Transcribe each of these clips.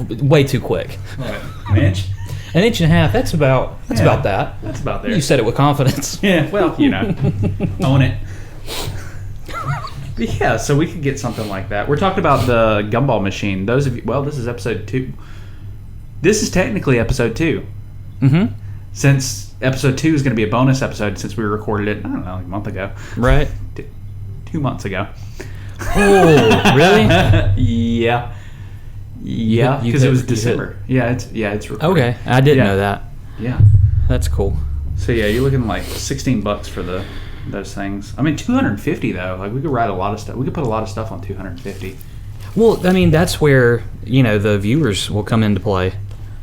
way too quick. What, an inch? An inch and a half. That's about that. That's about there. You said it with confidence. Yeah. Well, own it. But yeah, so we could get something like that. We're talking about the gumball machine. Those of you, this is episode 2. This is technically episode 2. Mm-hmm. Since episode 2 is going to be a bonus episode since we recorded it, I don't know, like a month ago. Right. 2 months ago. Oh, really? Yeah. Yeah, because it was December. Yeah, it's recorded. Okay, I didn't know that. Yeah. That's cool. So yeah, you're looking like $16 for those things. I mean, $250 though. Like we could write a lot of stuff. We could put a lot of stuff on $250. Well, I mean, that's where the viewers will come into play.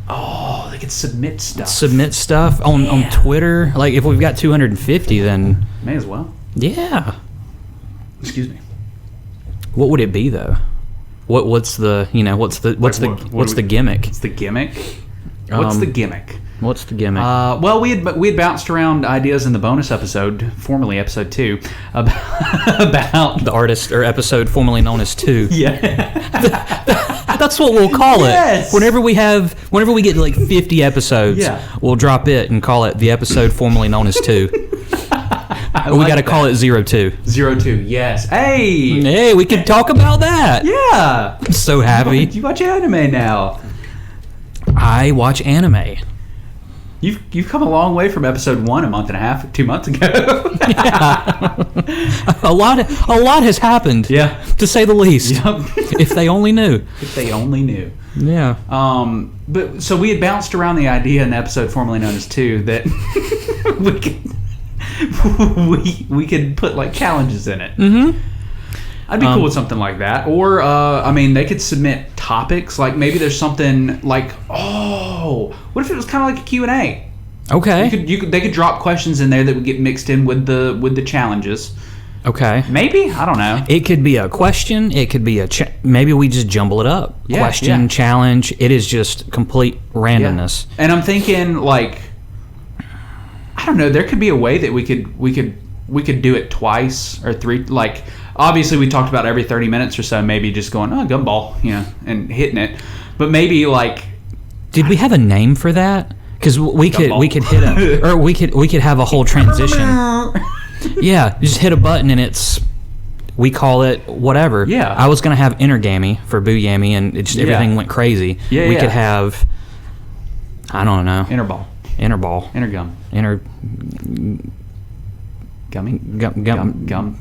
Oh, they could submit stuff. Submit stuff on Twitter. Like if we've got 250, then may as well. Yeah. Excuse me. What would it be though? What's the gimmick? What's the gimmick? What's the gimmick? What's the gimmick? Well, we had bounced around ideas in the bonus episode, formerly episode 2, about the artist or episode formerly known as 2. Yeah. That's what we'll call it. Yes. Whenever we get like 50 episodes, we'll drop it and call it the episode formerly known as 2. Or we got to call it 02. 02, yes. Hey, we can talk about that. Yeah. I'm so happy. You watch anime now. I watch anime. You've come a long way from episode 1 a month and a half, 2 months ago. Yeah. A lot has happened. Yeah. To say the least. Yep. If they only knew. If they only knew. Yeah. But so we had bounced around the idea in the episode formerly known as 2 that we could put like challenges in it. Mm-hmm. I'd be cool with something like that. Or they could submit topics. Like maybe there's something like, what if it was kind of like a Q&A? Okay. They could drop questions in there that would get mixed in with the challenges. Okay. Maybe, I don't know. It could be a question. It could be maybe we just jumble it up. Yeah, question, challenge. It is just complete randomness. Yeah. And I'm thinking like, I don't know. There could be a way that we could do it twice or 3. Like obviously we talked about every 30 minutes or so. Maybe just going gumball, and hitting it. But maybe like, did we have a name for that? Because we could hit we could have a whole transition. Yeah, you just hit a button and we call it whatever. Yeah. I was gonna have Intergammy for Boo Yammy, and everything went crazy. Yeah. We could have, I don't know. Interball. Intergum. Gummy. Gum.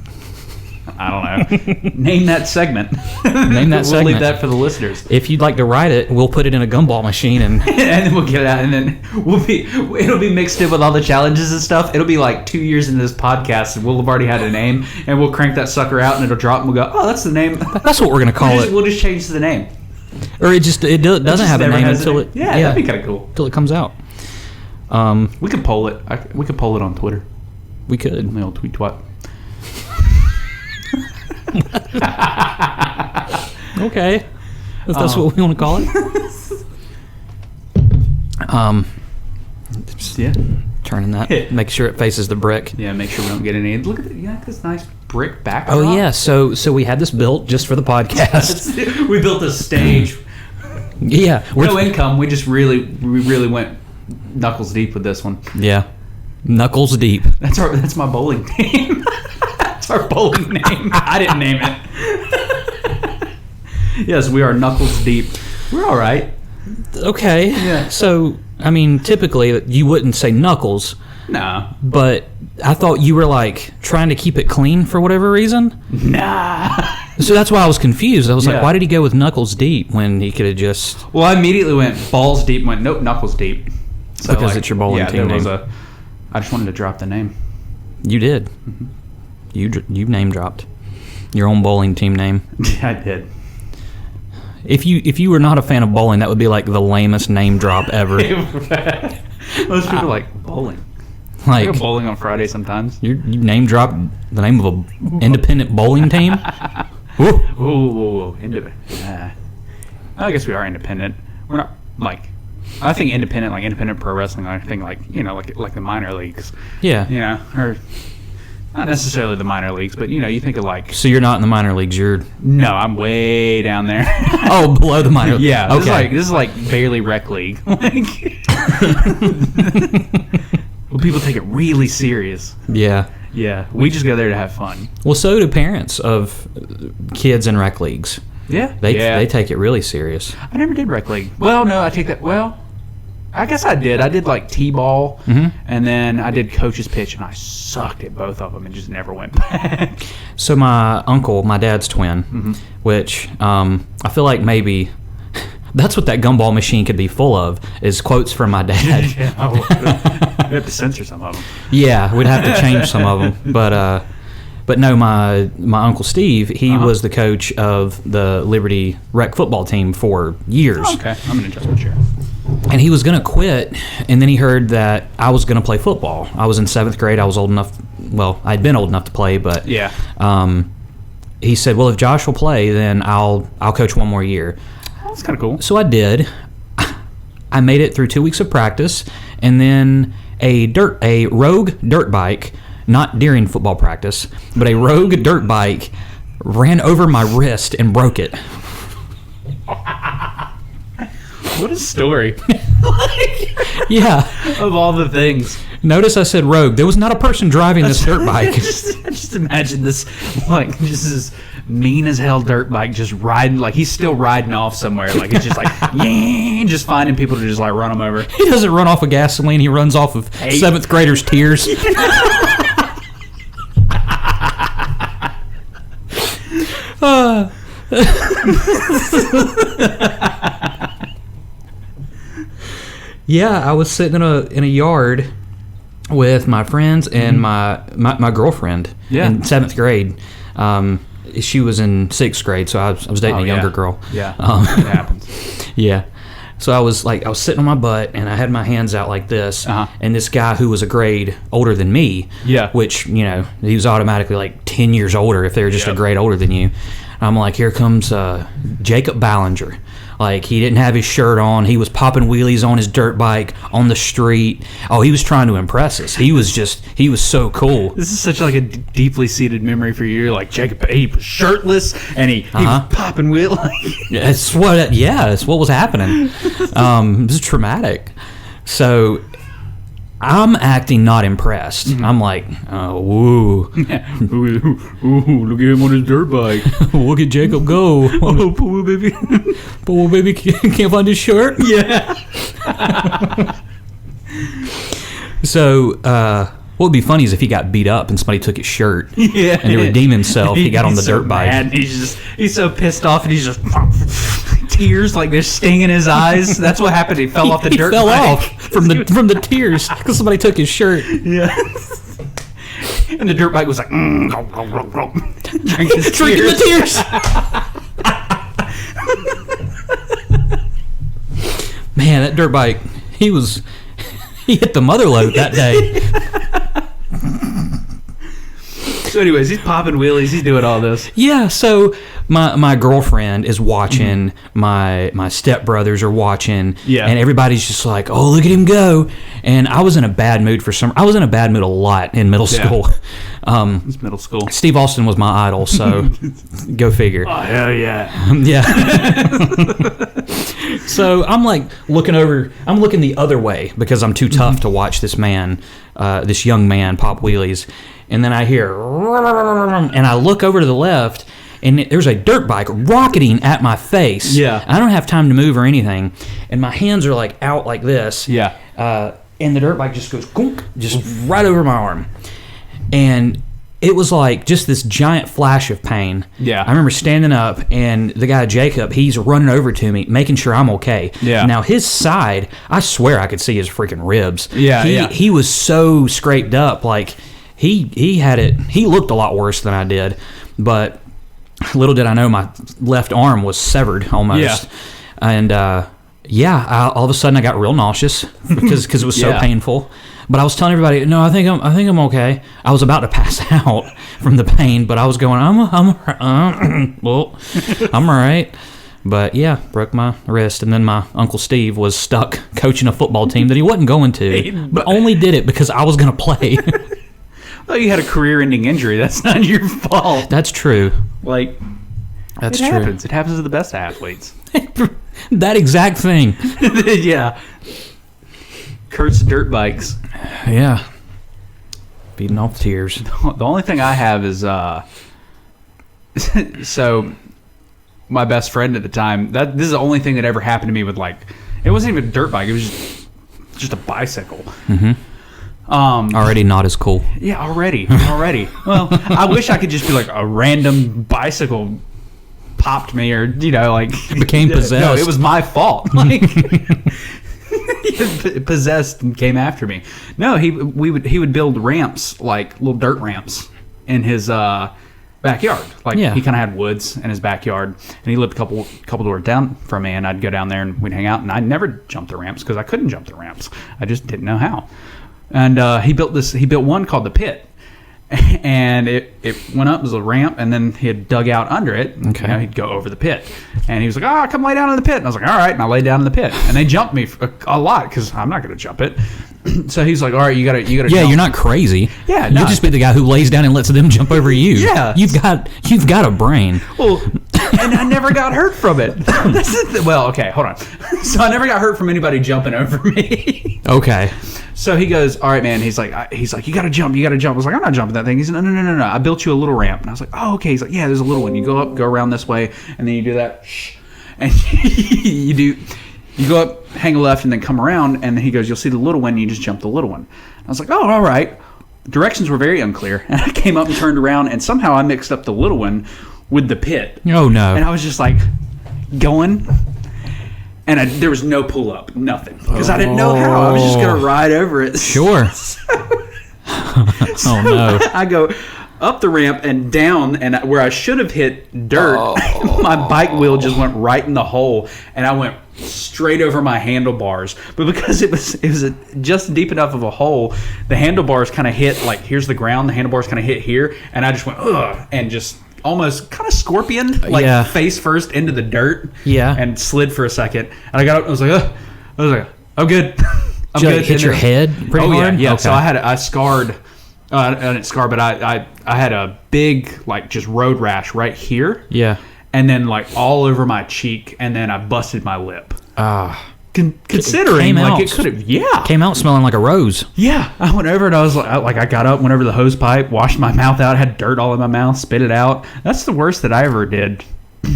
I don't know. Name that segment. We'll leave that for the listeners. If you'd like to write it, we'll put it in a gumball machine and and then we'll get it out, and then it'll be mixed in with all the challenges and stuff. It'll be like 2 years into this podcast, and we'll have already had a name, and we'll crank that sucker out, and it'll drop, and we'll go, that's the name. That's what we're gonna call it. We'll just change the name. Or it doesn't have a name until it. Yeah, that'd be kind of cool. Until it comes out. We could poll it. We could poll it on Twitter. We could. The old tweet twat. Okay, if that's what we want to call it. Yeah. Turning that. Make sure it faces the brick. Yeah, make sure we don't get any. Look at this nice brick backdrop. Oh yeah, so we had this built just for the podcast. We built a stage. Yeah, no income. We just really went knuckles deep with this one. Yeah, knuckles deep. That's my bowling team. That's our bowling name. I didn't name it. Yes, we are knuckles deep. We're all right. Okay. Yeah. So, I mean, typically you wouldn't say knuckles. No. But I thought you were like trying to keep it clean for whatever reason. Nah. So that's why I was confused. I was like, why did he go with knuckles deep when he could have just... Well, I immediately went balls deep, went nope, knuckles deep. So because it's your bowling team name. I just wanted to drop the name. You did. Mm-hmm. You name dropped your own bowling team name. Yeah, I did. If you were not a fan of bowling, that would be like the lamest name drop ever. Most people are like bowling. Like I go bowling on Friday sometimes. You name dropped the name of a independent bowling team. Ooh, independent. I guess we are independent. We're not like. I think independent pro wrestling. I think like the minor leagues. Yeah. Or Not necessarily the minor leagues, but you think of like. So you're not in the minor leagues. No, I'm way down there. Oh, below the minor. Yeah. Okay. This is like barely rec league. Like, well, people take it really serious. Yeah. Yeah. We just go there to have fun. Well, so do parents of kids in rec leagues. Yeah. They take it really serious. I never did rec league. Well, no, I take that. Well, I guess I did. I did like t-ball, and then I did coach's pitch, and I sucked at both of them and just never went back. So my uncle, my dad's twin, which I feel like maybe that's what that gumball machine could be full of, is quotes from my dad. Yeah, we have to censor some of them. Yeah, we'd have to change some of them, but no, my Uncle Steve, he was the coach of the Liberty rec football team for years. Oh, okay, I'm gonna adjust my chair. And he was going to quit, and then he heard that I was going to play football. I was in 7th grade. I was old enough. Well, I'd been old enough to play, but yeah. He said, "Well, if Josh will play, then I'll coach one more year." That's kind of cool. So I did. I made it through 2 weeks of practice, and then a rogue dirt bike, not during football practice, but a rogue dirt bike ran over my wrist and broke it. What a story. Yeah. Of all the things. Notice I said rogue. There was not a person driving this dirt bike. just imagine this, like, just this mean as hell dirt bike just riding, like he's still riding off somewhere. Like, it's just like, yeah, just finding people to just like run him over. He doesn't run off of gasoline. He runs off of 7th graders' tears. Yeah, I was sitting in a yard with my friends and my girlfriend in 7th grade. She was in 6th grade, so I was dating a younger girl. Yeah, it happens. Yeah. So I was sitting on my butt, and I had my hands out like this, and this guy who was a grade older than me, which, he was automatically like 10 years older if they were just a grade older than you. I'm like, here comes Jacob Ballinger. Like, he didn't have his shirt on. He was popping wheelies on his dirt bike on the street. Oh, he was trying to impress us. He was so cool. This is such like a deeply seated memory for you. Like, Jacob, he was shirtless, and he was popping wheelies. That's what was happening. It was traumatic. So I'm acting not impressed. I'm like, oh, woo. Ooh, look at him on his dirt bike. Look at Jacob go. Oh, poor baby. Poor baby can't find his shirt. Yeah. So, what would be funny is if he got beat up and somebody took his shirt. Yeah. And to redeem himself, he got on the dirt bike. Mad. He's so pissed off, and he's just tears like they're stinging his eyes. That's what happened. He fell off the dirt bike. He fell off from the tears because somebody took his shirt. Yeah. And the dirt bike was like, drinking the tears. Man, that dirt bike, he hit the mother load that day. So anyways, he's popping wheelies. He's doing all this. Yeah, so my girlfriend is watching. My stepbrothers are watching. Yeah. And everybody's just like, oh, look at him go. And I was in a bad mood I was in a bad mood a lot in middle school. It's middle school. Steve Austin was my idol, so go figure. Oh, hell yeah. Yeah. So I'm like looking the other way because I'm too tough to watch this young man pop wheelies. And then I hear, and I look over to the left, and there's a dirt bike rocketing at my face. Yeah. I don't have time to move or anything. And my hands are like out like this. Yeah. And the dirt bike just goes, just right over my arm. And it was like just this giant flash of pain. Yeah. I remember standing up, and the guy, Jacob, he's running over to me, making sure I'm okay. Yeah. Now, his side, I swear I could see his freaking ribs. Yeah, He was so scraped up. Like, he had it. He looked a lot worse than I did. But little did I know my left arm was severed almost. Yeah. And, all of a sudden I got real nauseous because it was so painful. But I was telling everybody, no, I think I'm okay. I was about to pass out from the pain, but I was going, I'm all right. But yeah, broke my wrist, and then my Uncle Steve was stuck coaching a football team that he wasn't going to, but only did it because I was going to play. Oh, you had a career-ending injury. That's not your fault. That's true. Like, that's it true. happens. It happens to the best athletes. That exact thing. Yeah. Kurt's dirt bikes. Yeah. Beating off tears. The only thing I have is so my best friend at the time. This is the only thing that ever happened to me with like. It wasn't even a dirt bike. It was just a bicycle. Mm-hmm. Already not as cool. Yeah, already. Well, I wish I could just be like a random bicycle popped me, or like became possessed. No, it was my fault. Like possessed and came after me. No, he would build ramps, like little dirt ramps, in his backyard. Like he kind of had woods in his backyard, and he lived a couple doors down from me. And I'd go down there and we'd hang out. And I never jumped the ramps because I couldn't jump the ramps. I just didn't know how. And he built one called the Pit. And it went up as a ramp, and then he had dug out under it. Okay. He'd go over the pit, and he was like, come lay down in the pit. And I was like, all right. And I laid down in the pit, and they jumped me a lot because I'm not going to jump it. So he's like, all right, you gotta yeah, jump. you're not crazy. Yeah, you'll just be the guy who lays down and lets them jump over you. Yeah, you've got a brain. Well, and I never got hurt from it. Well, okay, hold on. So I never got hurt from anybody jumping over me. Okay. So he goes, all right, man. He's like, you gotta jump. I was like, I'm not jumping that thing. He's like, no. I built you a little ramp. And I was like, oh, okay. He's like, yeah, there's a little one. You go up, go around this way, and then you do that, and you go up, hang a left, and then come around. And he goes, you'll see the little one. And you just jump the little one. I was like, oh, all right. Directions were very unclear, and I came up and turned around, and somehow I mixed up the little one with the pit. Oh no! And I was just like going. And there was no pull up, nothing, because I didn't know how. I was just gonna ride over it. Sure. Oh no! I go up the ramp and down, and where I should have hit dirt, my bike wheel just went right in the hole, and I went straight over my handlebars. But because it was just deep enough of a hole, the handlebars kind of hit like here's the ground. The handlebars kind of hit here, and I just went ugh, and just. Almost kind of scorpion, face first into the dirt, and slid for a second. And I got up, I was like, I'm good. I'm good. Hit your head pretty hard? Yeah. Okay. So I scarred, I didn't scar, but I had a big, like, just road rash right here. Yeah. And then, like, all over my cheek, and then I busted my lip. it Considering, like, it could have, came out smelling like a rose. Yeah, I went over and I was like, I got up, went over to the hose pipe, washed my mouth out, had dirt all in my mouth, spit it out. That's the worst that I ever did.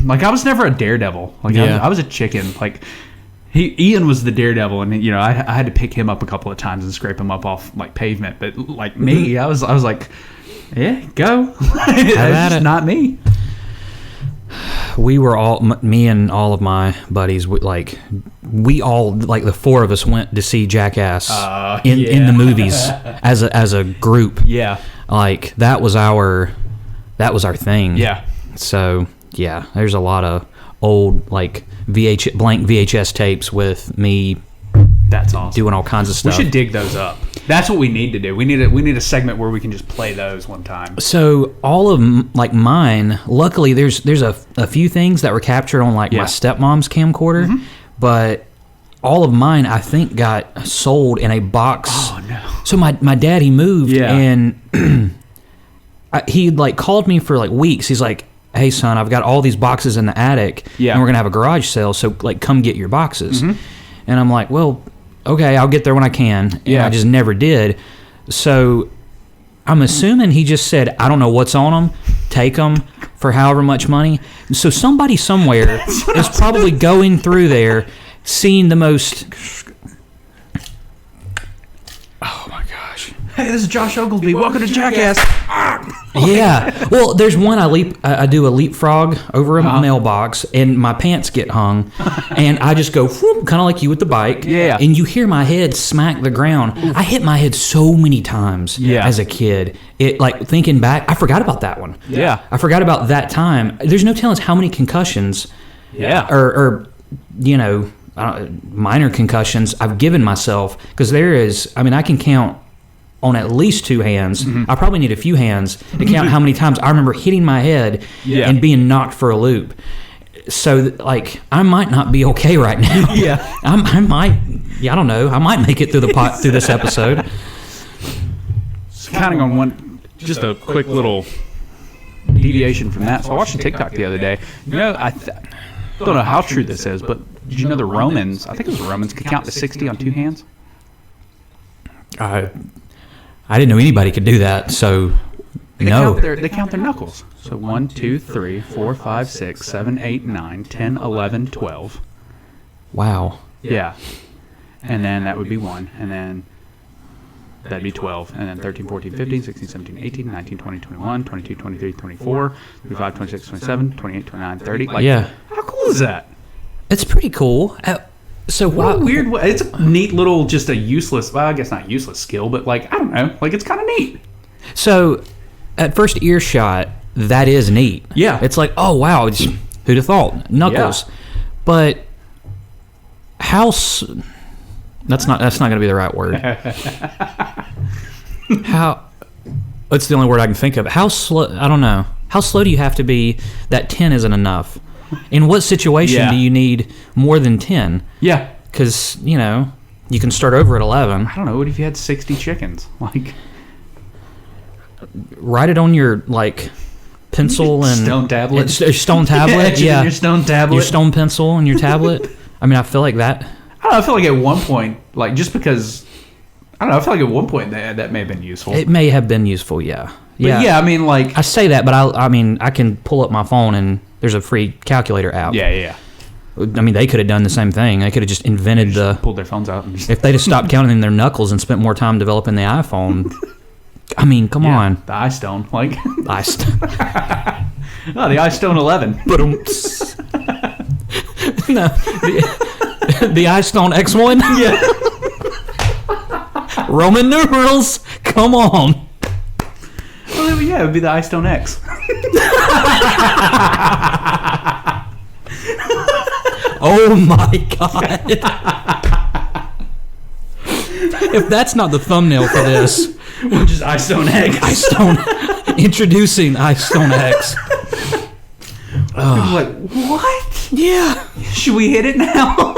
Like, I was never a daredevil. Like, I was a chicken. Like, Ian was the daredevil, and I had to pick him up a couple of times and scrape him up off like pavement. But like me, I was like, yeah, go. That's just not me. We were all, me and all of my buddies, we all, like the four of us went to see Jackass in the movies as a group. Yeah. Like that was our thing. Yeah. So yeah, there's a lot of old like blank VHS tapes with me. That's awesome. Doing all kinds of stuff. We should dig those up. That's what we need to do. We need a segment where we can just play those one time. So all of mine, luckily there's a few things that were captured on like my stepmom's camcorder, but all of mine I think got sold in a box. Oh no! So my dad, he moved and he like called me for like weeks. He's like, "Hey son, I've got all these boxes in the attic, and we're gonna have a garage sale. So like, come get your boxes." And I'm like, "Well, okay, I'll get there when I can." And I just never did. So I'm assuming he just said, "I don't know what's on them. Take them for however much money." So somebody somewhere is probably going through there, seeing the most. Oh my gosh! Hey, this is Josh Oglesby. Welcome to Jackass. Yeah. Well, there's one I do a leapfrog over a mailbox, and my pants get hung, and I just go kind of like you with the bike. Yeah. And you hear my head smack the ground. I hit my head so many times as a kid. It like thinking back, I forgot about that one. Yeah. I forgot about that time. There's no telling how many concussions. Yeah. Or minor concussions I've given myself, because there is. I mean, I can count on at least two hands. I probably need a few hands to count how many times I remember hitting my head and being knocked for a loop. So, like, I might not be okay right now. I might. I don't know. I might make it through through this episode. Counting on one. just a quick little deviation from that. So I watched a TikTok the other day. You know, I don't know how true this is, but did you know the Romans, I think it was the Romans, could count to 60 on two hands? I didn't know anybody could do that, so no. They count their knuckles. So 1, 2, 3, 4, 5, 6, 7, 8, 9, 10, 11, 12. Wow. Yeah. And then that would be 1. And then that'd be 12. And then 13, 14, 15, 16, 17, 18, 19, 20, 21, 22, 23, 24, 25, 26, 27, 28, 29, 30. Like, yeah. How cool is that? It's pretty cool. So what a weird way. It's a neat little, just a useless, well, I guess not useless skill, but like, I don't know. Like, it's kind of neat. So at first earshot, that is neat. Yeah. It's like, oh, wow. Who'd have thought? Knuckles. Yeah. But how... That's not going to be the right word. How... It's the only word I can think of. How slow... I don't know. How slow do you have to be that 10 isn't enough? In what situation do you need more than 10? Yeah. Because, you know, you can start over at 11. I don't know. What if you had 60 chickens? Like... Write it on your, like... pencil and stone tablet. Stone tablet, yeah. Your stone tablet. Your stone pencil and your tablet. I mean, I feel like that. I don't know. I feel like at one point, like just because, I don't know. I feel like at one point that may have been useful. It may have been useful, yeah. But yeah, I mean, like I say that, but I mean, I can pull up my phone and there's a free calculator app. Yeah. I mean, they could have done the same thing. They could have just invented pulled their phones out. If they'd have stopped counting their knuckles and spent more time developing the iPhone. I mean, come on. The Istone, like Istone. Oh, the Istone 11. But no, the Istone X1. Yeah. Roman numerals. Come on. Well, yeah, it would be the Istone X. Oh my God. If that's not the thumbnail for this, which is Istone X. Introducing Istone X. Like, what? Yeah. Should we hit it now?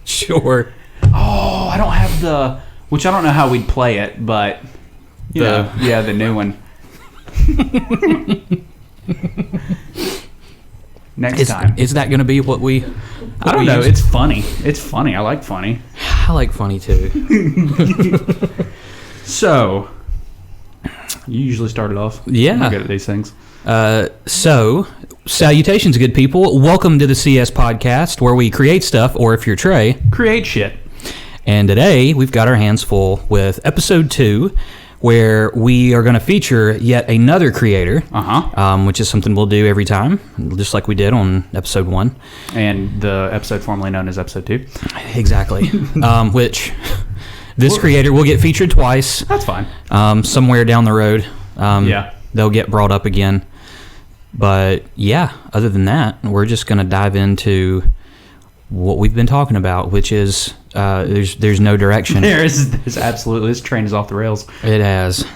Sure. Oh, I don't have which I don't know how we'd play it, but the new one. Next time. Is that going to be what we... I don't know. It's funny. It's funny. I like funny. I like funny too. So, you usually start it off. Yeah. I'm good at these things. So, salutations, good people. Welcome to the CS Podcast, where we create stuff, or if you're Trey, create shit. And today, we've got our hands full with episode 2, where we are going to feature yet another creator, which is something we'll do every time, just like we did on episode 1. And the episode formerly known as episode 2. Exactly. Which this creator will get featured twice. That's fine. Somewhere down the road. They'll get brought up again. But yeah, other than that, we're just going to dive into what we've been talking about, which is there's no direction. There's absolutely, this train is off the rails. It has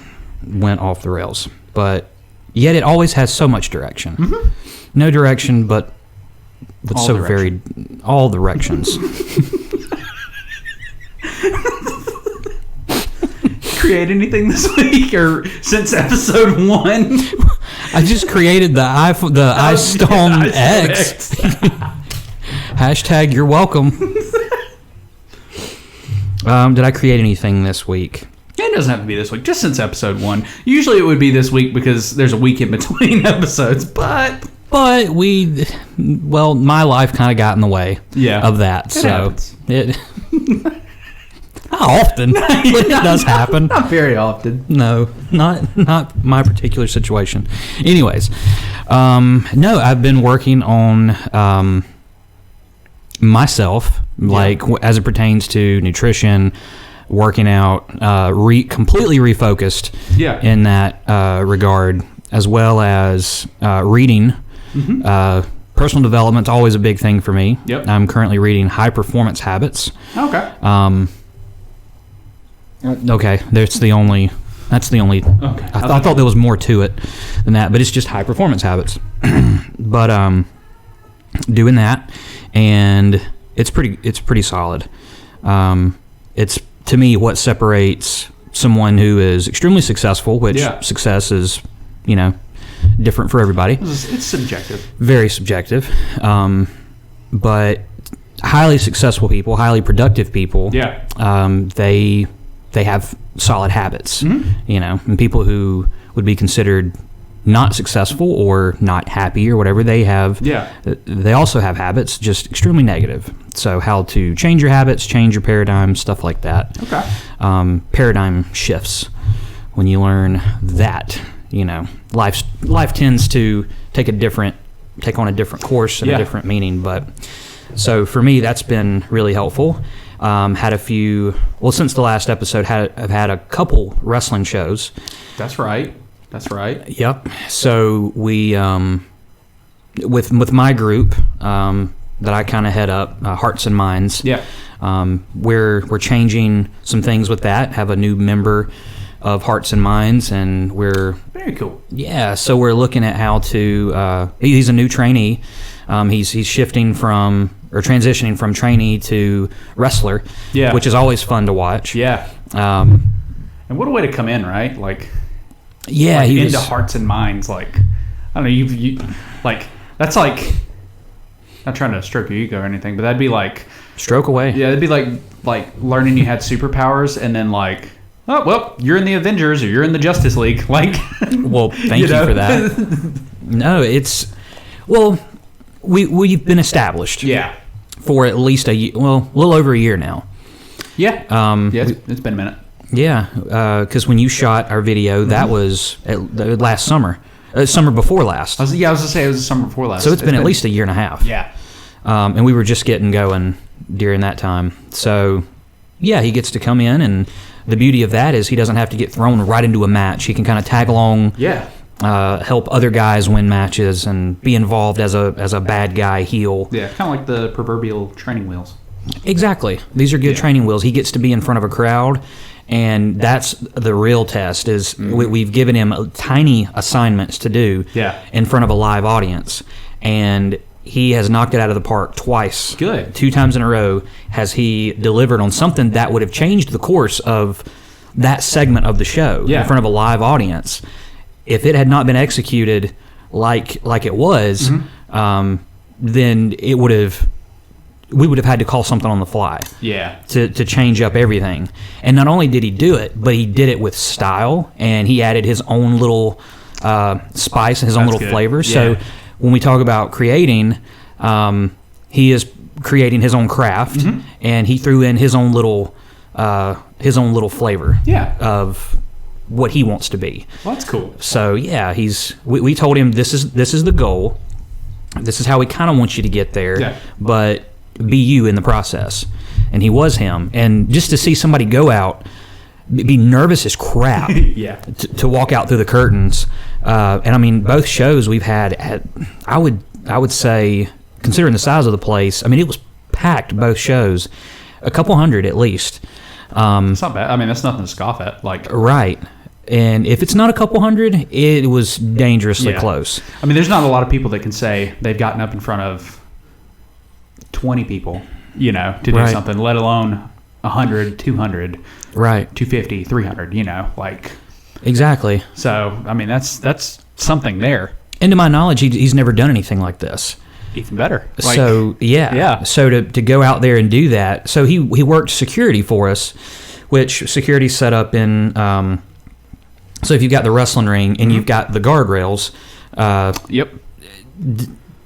went off the rails, but yet it always has so much direction. Mm-hmm. No direction, but all so direction. varied. All directions. Create anything this week or since episode 1? I just created the Istone X. Hashtag you're welcome. Did I create anything this week? It doesn't have to be this week, just since episode 1. Usually it would be this week because there's a week in between episodes, but my life kind of got in the way of that. It not often, but it does happen. Not very often. No, not my particular situation. Anyways, no, I've been working on myself, as it pertains to nutrition, working out, completely refocused in that regard, as well as reading. Mm-hmm. Personal development's always a big thing for me. Yep. I'm currently reading High Performance Habits. Okay. Okay, that's the only. Okay. I thought there was more to it than that, but it's just High Performance Habits. But doing that, and it's pretty solid. It's to me what separates someone who is extremely successful, which success is, different for everybody. It's subjective. Very subjective. But highly successful people, highly productive people, they have solid habits, and people who would be considered not successful or not happy or whatever, they also have habits, just extremely negative. So how to change your habits, change your paradigm, stuff like that. Okay. Paradigm shifts. When you learn that, life tends to take on a different course and a different meaning. But so for me, that's been really helpful. Had a few, since the last episode, I've had a couple wrestling shows. That's right. Yep. So we, with my group that I kind of head up, Hearts and Minds. Yeah. We're changing some things with that. Have a new member of Hearts and Minds, and we're very cool. Yeah. So we're looking at how to. He's a new trainee. He's shifting from or transitioning from trainee to wrestler. Yeah. Which is always fun to watch. Yeah. And what a way to come in, right? Yeah, he into Hearts and Minds. I don't know. You that's like, not trying to stroke your ego or anything, but that'd be like stroke away. Yeah, it'd be like learning you had superpowers, and then you're in the Avengers or you're in the Justice League. Well, thank you for that. No, it's we've been established. Yeah. For at least a little over a year now. Yeah. It's been a minute. Yeah, because when you shot our video, that was last summer. Summer before last. I was going to say it was the summer before last. So it's been at least a year and a half. Yeah. And we were just getting going during that time. So, yeah, he gets to come in, and the beauty of that is he doesn't have to get thrown right into a match. He can kind of tag along, help other guys win matches, and be involved as a bad guy heel. Yeah, kind of like the proverbial training wheels. Exactly. These are good training wheels. He gets to be in front of a crowd. And that's the real test is we've given him tiny assignments to do in front of a live audience. And he has knocked it out of the park twice. Good. 2 times in a row has he delivered on something that would have changed the course of that segment of the show in front of a live audience. If it had not been executed like it was, then we would have had to call something on the fly to change up everything. And not only did he do it, but he did it with style, and he added his own little spice and his own little flavor. Yeah. So when we talk about creating, he is creating his own craft, and he threw in his own little flavor of what he wants to be. Well, that's cool. So yeah, we told him this is the goal. This is how we kind of want you to get there, but be you in the process. And he was him. And just to see somebody go out, be nervous as crap to walk out through the curtains. And I mean, both shows we've had, I would say, considering the size of the place, I mean, it was packed, both shows, a couple hundred at least. It's not bad. I mean, that's nothing to scoff at. Right. And if it's not a couple hundred, it was dangerously close. I mean, there's not a lot of people that can say they've gotten up in front of 20 people, to do something, let alone 100, 200, 250, 300, Exactly. So, I mean, that's something there. And to my knowledge, he's never done anything like this. Even better. So, yeah. So to go out there and do that. So he worked security for us, which security set up in, so if you've got the wrestling ring and you've got the guardrails,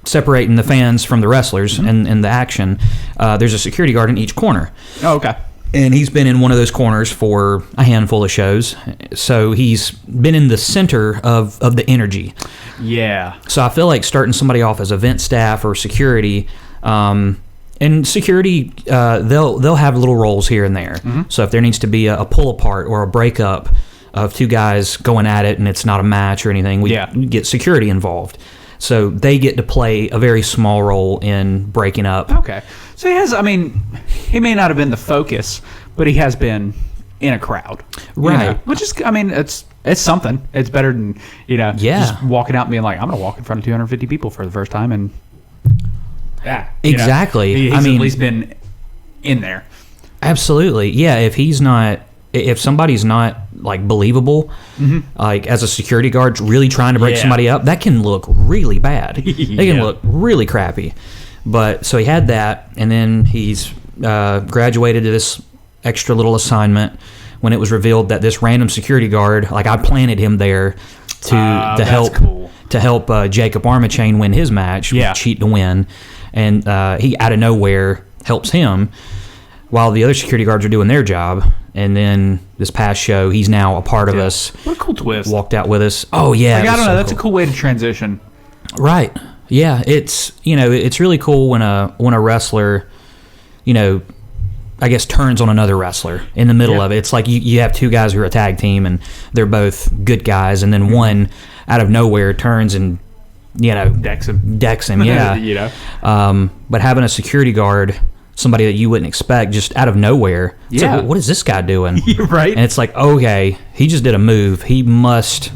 separating the fans from the wrestlers and the action, there's a security guard in each corner. Oh, okay. And he's been in one of those corners for a handful of shows. So he's been in the center of the energy. Yeah. So I feel like starting somebody off as event staff or security, and security, they'll have little roles here and there. So if there needs to be a pull apart or a breakup of 2 guys going at it and it's not a match or anything, we get security involved. So they get to play a very small role in breaking up. Okay. So he may not have been the focus, but he has been in a crowd. Right. Which is, it's something. It's better than, just walking out and being like, I'm going to walk in front of 250 people for the first time. And exactly. He's at least been in there. Absolutely. Yeah. If he's not if somebody's not like believable, like as a security guard really trying to break somebody up, that can look really bad. They can look really crappy. But so he had that, and then he's graduated to this extra little assignment when it was revealed that this random security guard, like I planted him there to help Jacob Armachain win his match, cheat to win, and he out of nowhere helps him while the other security guards are doing their job. And then this past show, he's now a part of us. What a cool twist! Walked out with us. Oh yeah, like, I don't know. That's a cool way to transition. Right. Yeah. It's it's really cool when a wrestler, I guess turns on another wrestler in the middle of it. It's like you have two guys who are a tag team and they're both good guys, and then one out of nowhere turns and decks him. Yeah. But having a security guard, somebody that you wouldn't expect, just out of nowhere. It's like, what is this guy doing? Right. And it's like, okay, he just did a move. He must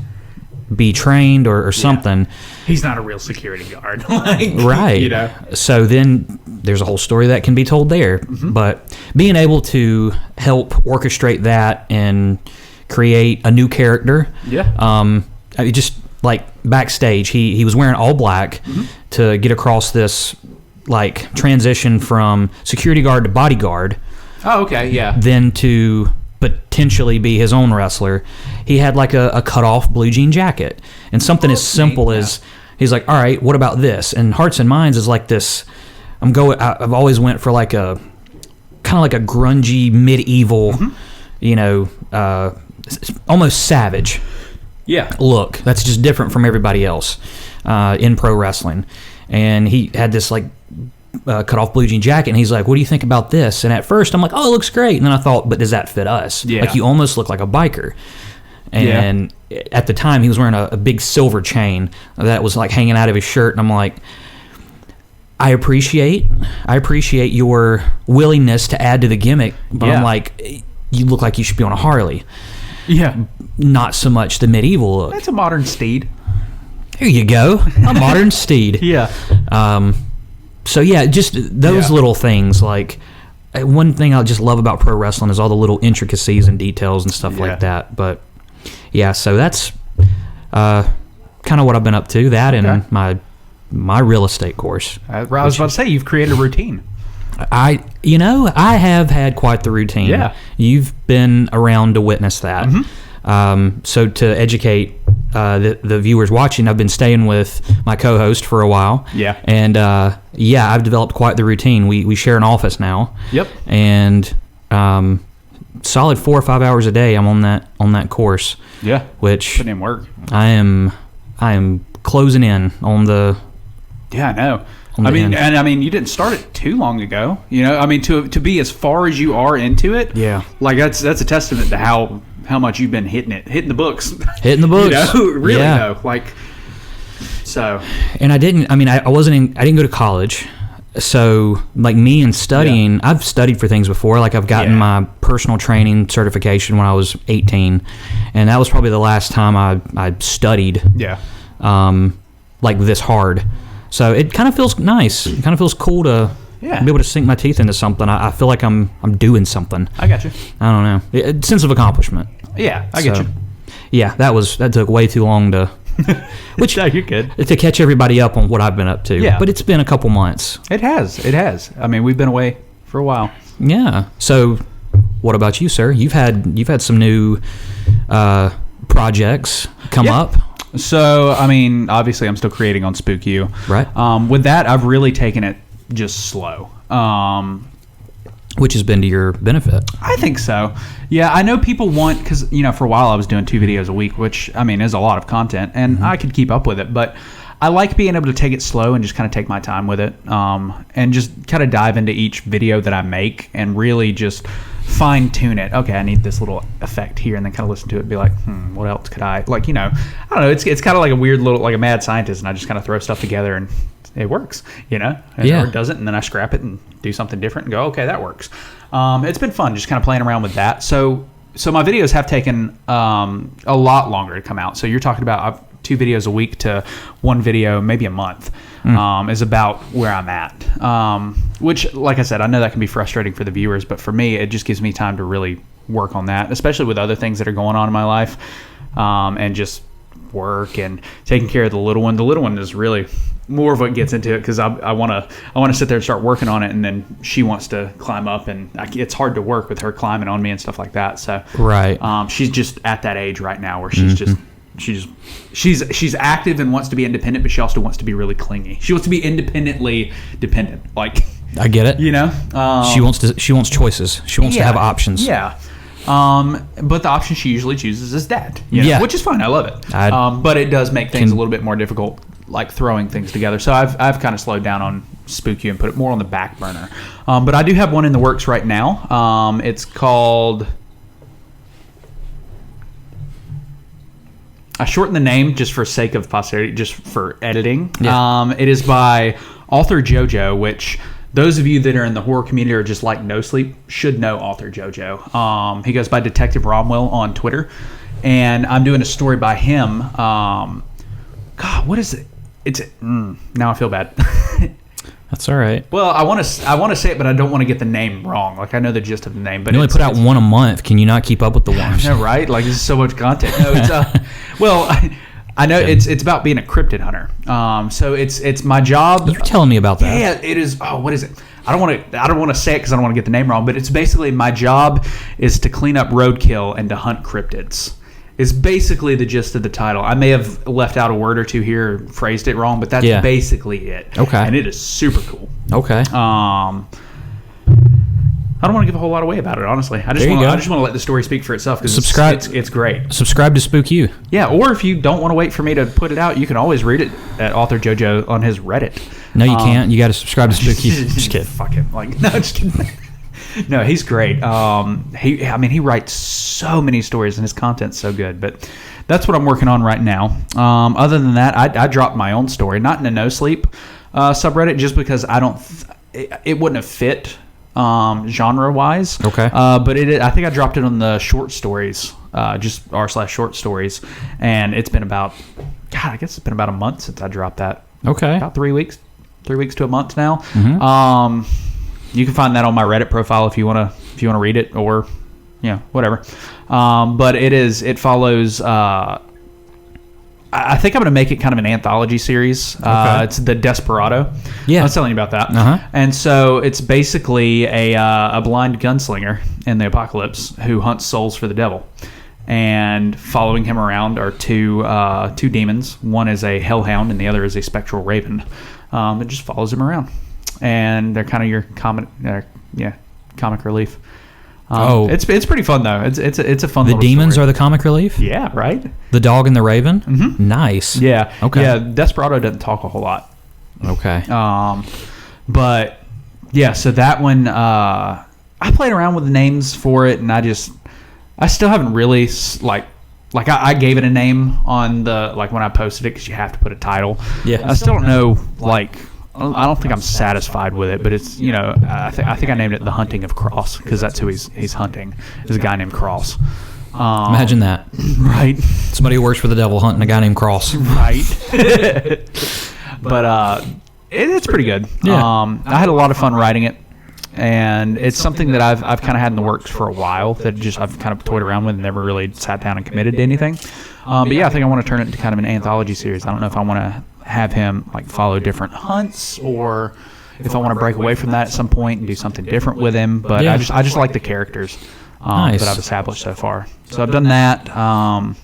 be trained or something. He's not a real security guard. Right. So then there's a whole story that can be told there. But being able to help orchestrate that and create a new character. Just like backstage, he was wearing all black to get across this like transition from security guard to bodyguard. Oh, okay, yeah. Then to potentially be his own wrestler. He had like a cut-off blue jean jacket. And something as simple as, he's like, all right, what about this? And Hearts and Minds is like this, I've always went for like a, kind of like a grungy, medieval, almost savage look. That's just different from everybody else in pro wrestling. And he had this like cut off blue jean jacket, and he's like, what do you think about this? And at first I'm like, oh, it looks great. And then I thought, but does that fit us? Like, you almost look like a biker. And at the time he was wearing a big silver chain that was like hanging out of his shirt, and I'm like, I appreciate your willingness to add to the gimmick, but I'm like, you look like you should be on a Harley. Not so much the medieval look. That's a modern steed. There you go. A modern steed. So yeah, just those little things. Like, one thing I just love about pro wrestling is all the little intricacies and details and stuff like that. But yeah, so that's kind of what I've been up to. That and my real estate course. I was about to say, you've created a routine. I have had quite the routine. Yeah. You've been around to witness that. So to educate the viewers watching, I've been staying with my co-host for a while. And I've developed quite the routine. We share an office now. And solid 4 or 5 hours a day I'm on that course. Which putting in work. I am closing in on the. I know. I mean, you didn't start it too long ago. To be as far as you are into it. Like that's a testament to how much you've been hitting the books. Hitting the books. Really though. Like, so. And I didn't go to college. So like me and studying, I've studied for things before. Like I've gotten my personal training certification when I was 18, and that was probably the last time I studied. Like this hard. So it kind of feels nice. It kind of feels cool to be able to sink my teeth into something. I feel like I'm doing something. I got you. I don't know. Sense of accomplishment. I get you. Yeah, that took way too long to. Which no, you're good. To catch everybody up on what I've been up to. But it's been a couple months. It has. I mean, we've been away for a while. Yeah. So, what about you, sir? You've had some new projects come up. So, I mean, obviously I'm still creating on Spook You. Right. With that, I've really taken it just slow. Which has been to your benefit. I think so. Yeah, I know people want, because, for a while I was doing 2 videos a week, which, I mean, is a lot of content, and I could keep up with it, but I like being able to take it slow and just kind of take my time with it, and just kind of dive into each video that I make and really just fine tune it. Okay, I need this little effect here, and then kind of listen to it and be like, what else could I, like, I don't know, it's kind of like a weird little, like a mad scientist, and I just kind of throw stuff together and it works, or it doesn't, and then I scrap it and do something different and go, okay, that works. It's been fun just kind of playing around with that. So my videos have taken a lot longer to come out. So you're talking about 2 videos a week to 1 video maybe a month is about where I'm at. Which, like I said, I know that can be frustrating for the viewers, but for me, it just gives me time to really work on that, especially with other things that are going on in my life, and just work and taking care of the little one. The little one is really more of what gets into it, because I want to sit there and start working on it, and then she wants to climb up, and it's hard to work with her climbing on me and stuff like that. So she's just at that age right now where she's she's active and wants to be independent, but she also wants to be really clingy. She wants to be independently dependent. Like, I get it. You know, she wants choices. She wants to have options. Yeah. But the option she usually chooses is dad. You know, which is fine. I love it. But it does make things a little bit more difficult, like throwing things together. So I've kind of slowed down on Spook You and put it more on the back burner. But I do have one in the works right now. It's called... I shortened the name just for sake of posterity, just for editing. Yeah. It is by author JoJo, which those of you that are in the horror community or just like No Sleep should know author JoJo. He goes by Detective Romwell on Twitter, and I'm doing a story by him. God, what is it? Now I feel bad. That's all right. Well, I want to say it, but I don't want to get the name wrong. Like, I know the gist of the name, but you only put out one a month. Can you not keep up with the ones? No, right? Like, this is so much content. No, it's well, I know it's about being a cryptid hunter. So it's my job. You were telling me about that. Yeah, it is. Oh, what is it? I don't want to say it because I don't want to get the name wrong. But it's basically my job is to clean up roadkill and to hunt cryptids. Is basically the gist of the title. I may have left out a word or two here, phrased it wrong, but that's basically it. Okay. And it is super cool. Okay. I don't want to give a whole lot away about it, honestly. I just want to let the story speak for itself, because it's great. Subscribe to Spook You. Yeah, or if you don't want to wait for me to put it out, you can always read it at author JoJo on his Reddit. No, you can't. You got to subscribe to Spook You. Just kidding. Fuck him. Like, no, just kidding. No, he's great. He writes so many stories, and his content's so good. But that's what I'm working on right now. Other than that, I dropped my own story, not in a No Sleep subreddit, just because it wouldn't have fit genre wise. Okay. But I think I dropped it on the short stories, just r/short stories, and it's been about a month since I dropped that. Okay. About 3 weeks to a month now. Mm-hmm. You can find that on my Reddit profile if you want to read it, or whatever. But it follows. I think I'm going to make it kind of an anthology series. Okay. It's the Desperado. Yeah, I was telling you about that. Uh-huh. And so it's basically a blind gunslinger in the apocalypse who hunts souls for the devil. And following him around are two demons. One is a hellhound, and the other is a spectral raven. It just follows him around. And they're kind of your comic relief. It's pretty fun though. It's a fun. The demons story. are the comic relief. Yeah, right. The dog and the raven. Mm-hmm. Nice. Yeah. Okay. Yeah. Desperado doesn't talk a whole lot. Okay. But yeah. So that one, I played around with the names for it, and I still haven't really I gave it a name on the when I posted it, because you have to put a title. Yeah. I still don't know I don't think I'm satisfied with it, but it's I think I named it The Hunting of Cross, because that's who he's hunting. There's a guy named Cross. Imagine that, right? Somebody who works for the devil hunting a guy named Cross, right? But it's pretty good. Yeah. I had a lot of fun writing it, and it's something that I've kind of had in the works for a while, that I've kind of toyed around with and never really sat down and committed to anything. But yeah, I think I want to turn it into kind of an anthology series. I don't know if I want to have him follow different hunts, or if I want to break away from that at some point and do something different with him. But I just like the characters that I've established so far. So I've done that. I'm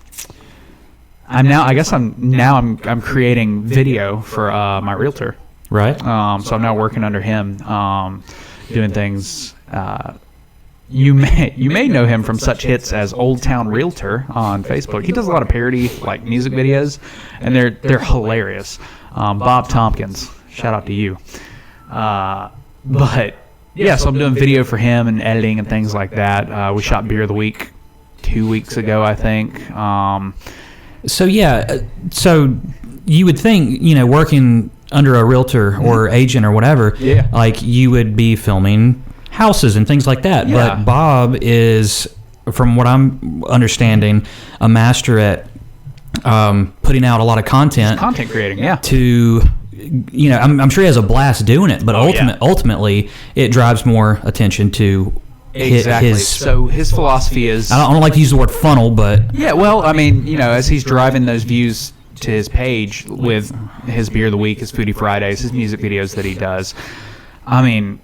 creating video for my realtor. Right. So I'm now working under him, doing things. You may know him from such hits as Old Town Realtor on Facebook. He does a lot of parody music videos, and they're hilarious. Bob Tompkins, shout out to you. But yeah, so I'm doing video for him and editing and things like that. We shot Beer of the Week 2 weeks ago, I think. So you would think, working under a realtor or agent or whatever, you would be filming houses and things like that. Yeah. But Bob is, from what I'm understanding, a master at putting out a lot of content. Content creating, yeah. To, I'm sure he has a blast doing it, but ultimately it drives more attention to Exactly. So his philosophy is... I don't like to use the word funnel, but... Yeah, well, I mean, as he's driving those views to his page with his Beer of the Week, his Foodie Fridays, his music videos that he does, I mean,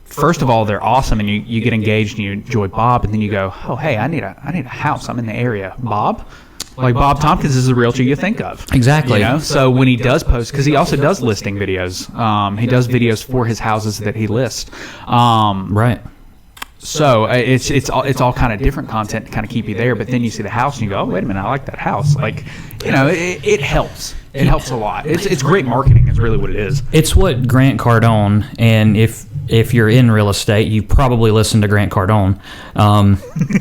first of all, they're awesome, and you get engaged and you enjoy Bob, and then you go, oh, hey, I need a house. I'm in the area. Bob? Like Bob Tompkins is the realtor you think of. Exactly. So when he does post, because he also does listing videos. He does videos for his houses that he lists. Right. So it's all kind of different content to kind of keep you there. But then you see the house and you go, oh, wait a minute, I like that house. Like, it helps. It helps a lot. It's great marketing is really what it is. It's what Grant Cardone, and if you're in real estate, you probably listened to Grant Cardone,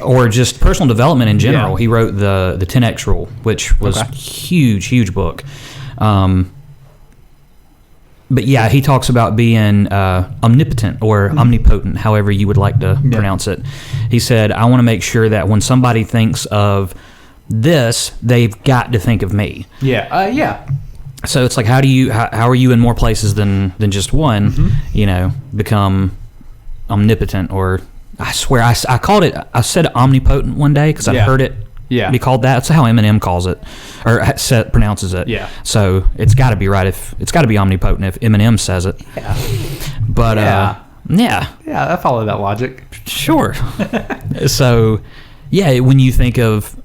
or just personal development in general. Yeah. He wrote the 10X Rule, which was huge book. But yeah, he talks about being omnipotent or omnipotent, however you would like to pronounce it. He said, I want to make sure that when somebody thinks of this, they've got to think of me. Yeah. So it's like, how are you in more places than just one? Mm-hmm. Become omnipotent, or I swear I said omnipotent one day because I heard it be called that. That's how Eminem calls it, or pronounces it. Yeah. So it's got to be right it's got to be omnipotent if Eminem says it. Yeah. But yeah, I follow that logic. Sure. So yeah, when you think of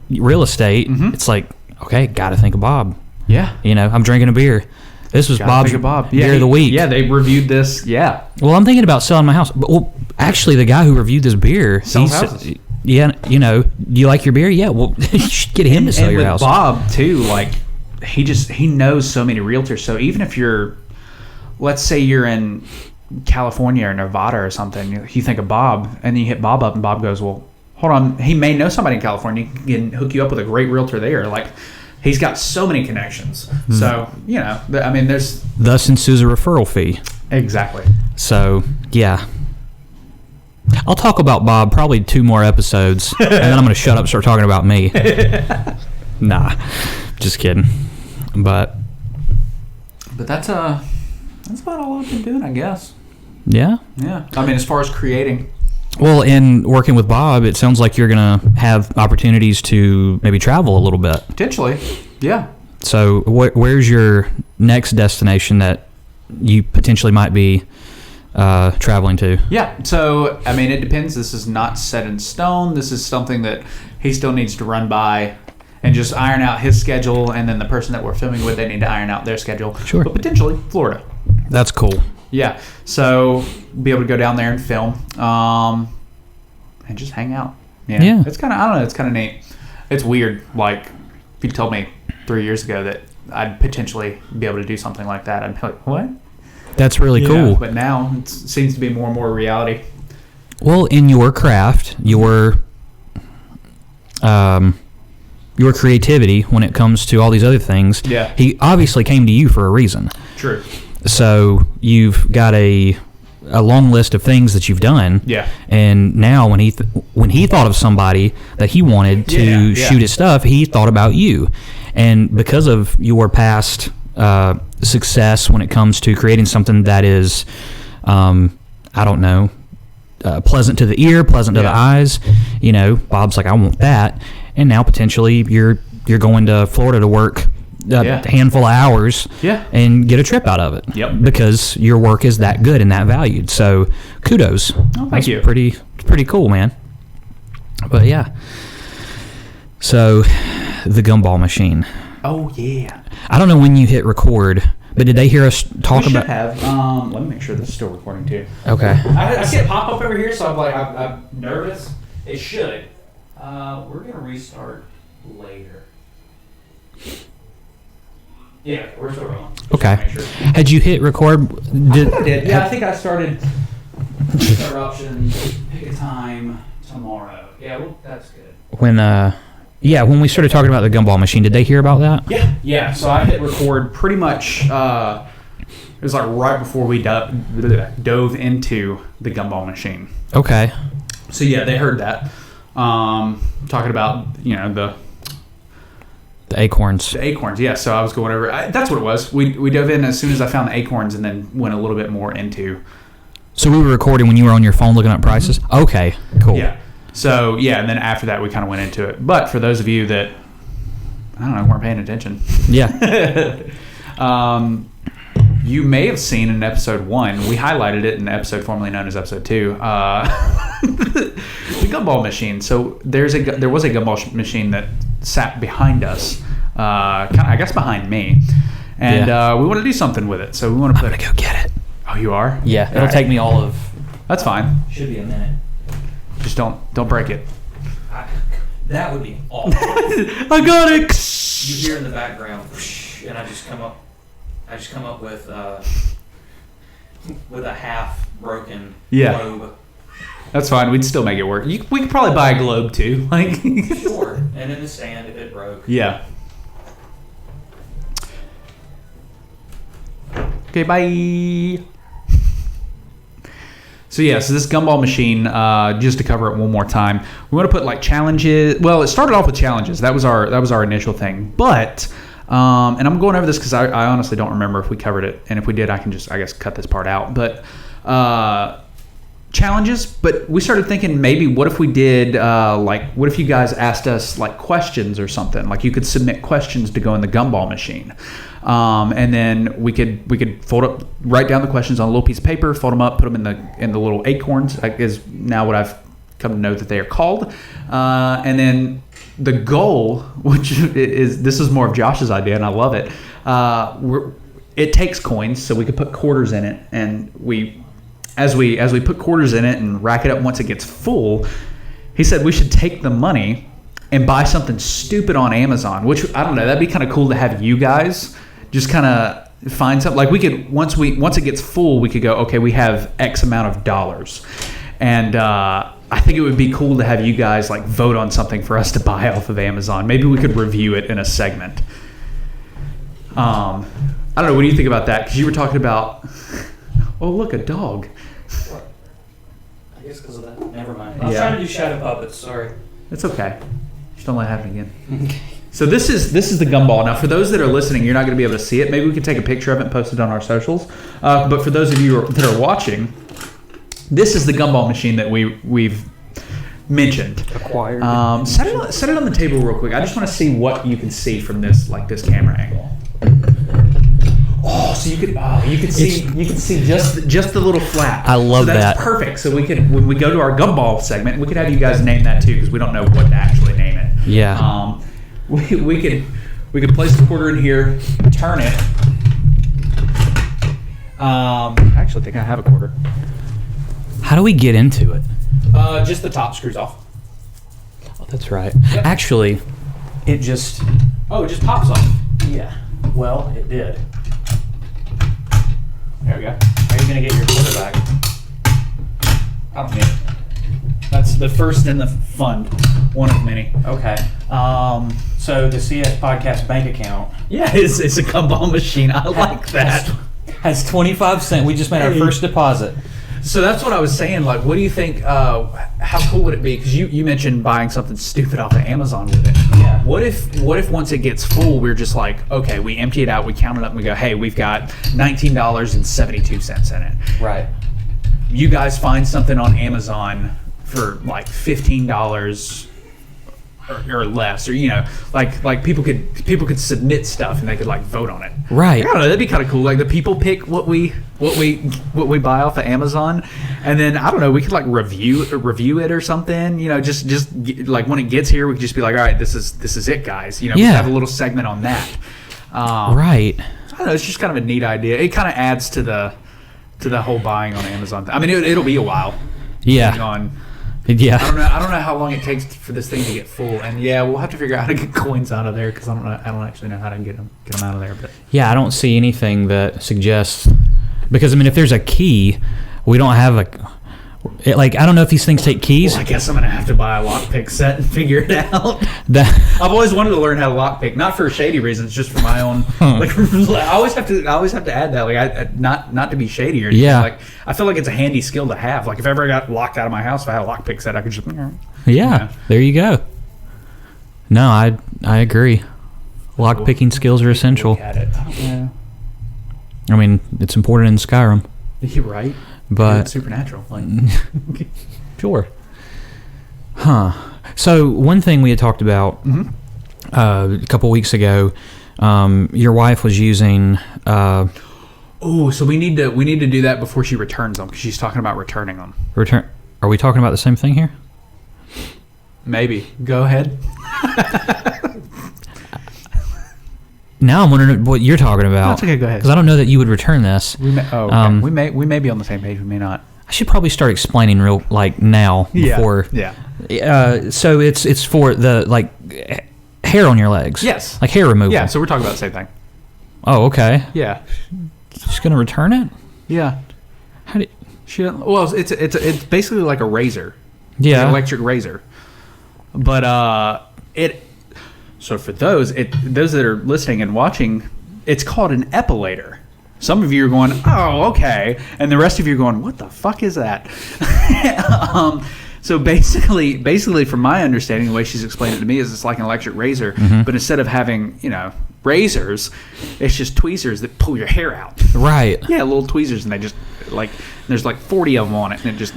real estate, it's like, okay, got to think of Bob. Yeah. I'm drinking a beer. This was Bob's Beer of the Week. Yeah, they reviewed this. Yeah. Well, I'm thinking about selling my house. Well, actually, the guy who reviewed this beer... Sells houses. Yeah, do you like your beer? Yeah, well, you should get him to sell your house. And with Bob, too, like, he knows so many realtors. So even if let's say you're in California or Nevada or something, you think of Bob, and then you hit Bob up, and Bob goes, well, hold on. He may know somebody in California. He can hook you up with a great realtor there. Like... He's got so many connections. So, I mean, there's... Thus ensues a referral fee. Exactly. So, yeah. I'll talk about Bob probably 2 more episodes, and then I'm going to shut up and start talking about me. Nah, just kidding. But that's about all I've been doing, I guess. Yeah? Yeah. I mean, as far as creating... Well, in working with Bob, it sounds like you're going to have opportunities to maybe travel a little bit. Potentially, yeah. So where's your next destination that you potentially might be traveling to? Yeah, so, I mean, it depends. This is not set in stone. This is something that he still needs to run by and just iron out his schedule, and then the person that we're filming with, they need to iron out their schedule. Sure. But potentially, Florida. That's cool. Yeah, so be able to go down there and film, and just hang out. Yeah. It's kind of, I don't know, it's kind of neat. It's weird. Like, if you told me 3 years ago that I'd potentially be able to do something like that, I'd be like, what? That's really cool. But now it seems to be more and more reality. Well, in your craft, your creativity when it comes to all these other things, he obviously came to you for a reason. True. So you've got a long list of things that you've done. Yeah. And now when he thought of somebody that he wanted to shoot his stuff, he thought about you. And because of your past success when it comes to creating something that is, I don't know, pleasant to the ear, pleasant to the eyes, Bob's like, I want that. And now potentially you're going to Florida to work a handful of hours and get a trip out of it. Yep. Because your work is that good and that valued. So kudos. Oh, thank you. Pretty cool, man. But yeah. So the gumball machine. Oh yeah. I don't know when you hit record, but did they hear us talk about? We should have. Let me make sure this is still recording too. Okay. I see it pop up over here, so I'm nervous. It should. We're gonna restart later. Yeah, we're still rolling. Okay. Sure. Had you hit record? I did. Yeah, I think I started. Start option. Pick a time tomorrow. Yeah, well, that's good. When we started talking about the gumball machine, did they hear about that? Yeah. So I hit record pretty much. It was like right before we dove into the gumball machine. Okay. So yeah, they heard that. Talking about the acorns. The acorns, yeah. So I was going over. That's what it was. We dove in as soon as I found the acorns, and then went a little bit more into. So we were recording when you were on your phone looking up prices? Mm-hmm. Okay, cool. Yeah. So, yeah, and then after that, we kind of went into it. But for those of you that, I don't know, weren't paying attention. Yeah. You may have seen in episode 1, we highlighted it in the episode formerly known as episode 2, the gumball machine. So there was a gumball machine that sat behind us, I guess behind me, and we want to do something with it. So we want to I'm gonna go get it. Oh, you are? Yeah, it'll take me all of. That's fine. Should be a minute. Just don't break it. That would be awful. I got it. You hear in the background, and I just come up with a half broken globe. That's fine. We'd still make it work. We could probably buy a globe too. Like sure. And in the stand if it broke. Yeah. Okay, bye. So this gumball machine, just to cover it one more time, we want to put like challenges. Well, it started off with challenges. That was our initial thing. But and I'm going over this because I honestly don't remember if we covered it, and if we did, I can just cut this part out. But challenges. But we started thinking maybe what if we did what if you guys asked us like questions or something? Like you could submit questions to go in the gumball machine. And then we could write down the questions on a little piece of paper, fold them up, put them in the little acorns, is now what I've come to know that they are called. And then the goal, which this is more of Josh's idea, and I love it. It takes coins, so we could put quarters in it, and as we put quarters in it and rack it up once it gets full, he said we should take the money and buy something stupid on Amazon, which I don't know, that'd be kind of cool to have you guys just kind of find something. Like we could once it gets full, we could go, okay, we have X amount of dollars, and I think it would be cool to have you guys like vote on something for us to buy off of Amazon. Maybe we could review it in a segment. I don't know. What do you think about that? Because you were talking about, oh look, a dog. What? I guess because of that. Never mind. I was trying to do shadow puppets. Sorry. It's okay. Just don't let it happen again. Okay. So this is the gumball. Now, for those that are listening, you're not going to be able to see it. Maybe we can take a picture of it and post it on our socials. But for those of you that are watching, this is the gumball machine that we've mentioned. Acquired. Set it on the table real quick. I just want to see what you can see from this camera angle. Oh, so you can see just the little flap. I love that. That's perfect. So we could, when we go to our gumball segment, we could have you guys name that too, because we don't know what to actually name it. Yeah. We could place the quarter in here, turn it. I actually think I have a quarter. How do we get into it? Just the top screws off. Oh, that's right. Yep. Actually, it just pops off. Yeah. Well, it did. There we go. How are you gonna get your quarter back? I don't need it. That's the first in the fund. One of many. Okay. So the CS Podcast bank account. Yeah, it's a gumball machine. I like that. Has 25 cents. We just made our first deposit. So that's what I was saying. Like, what do you think? How cool would it be? Because you mentioned buying something stupid off of Amazon with it. Yeah. What if once it gets full, we're just like, okay, we empty it out, we count it up, and we go, hey, we've got $19.72 in it. Right. You guys find something on Amazon for like $15 or less, or like people could submit stuff and they could like vote on it. Right. I don't know, that'd be kind of cool. Like the people pick what we buy off of Amazon, and then I don't know, we could like review it or something. Just like when it gets here, we could just be like, all right, this is it, guys. We have a little segment on that. Right. I don't know. It's just kind of a neat idea. It kind of adds to the whole buying on Amazon thing. I mean, it'll be a while. Yeah. Yeah. I don't know how long it takes for this thing to get full, and we'll have to figure out how to get coins out of there, because I don't actually know how to get them out of there. But yeah, I don't see anything that suggests, because I mean, if there's a key, we don't have I don't know if these things take keys. Well, I guess I'm gonna have to buy a lockpick set and figure it out. I've always wanted to learn how to lockpick, not for shady reasons, just for my own. Like, I always have to add that, like, not to be shady or anything. Yeah. Like, I feel like it's a handy skill to have. Like, if I ever got locked out of my house, if I had a lockpick set, I could just. Yeah. There you go. No, I agree. Lockpicking skills are essential. Look at it. I don't know. I mean, it's important in Skyrim. You're right. But it's supernatural. Like. Sure. Huh. So one thing we had talked about a couple weeks ago, your wife was using. So we need to do that before she returns them, because she's talking about returning them. Are we talking about the same thing here? Maybe. Go ahead. Now I'm wondering what you're talking about. That's okay. Go ahead. Because I don't know that you would return this. We may be on the same page. We may not. I should probably start explaining now before. Yeah. So it's for the hair on your legs. Yes. Like hair removal. Yeah. So we're talking about the same thing. Oh, okay. Yeah. She's gonna return it. Yeah. How did she? Well, it's basically like a razor. Yeah. An electric razor. But So for those that are listening and watching, it's called an epilator. Some of you are going, oh, okay, and the rest of you are going, what the fuck is that? So basically, from my understanding, the way she's explained it to me is it's like an electric razor, but instead of having razors, it's just tweezers that pull your hair out. Right. Yeah, little tweezers, and they just there's 40 of them on it, and it just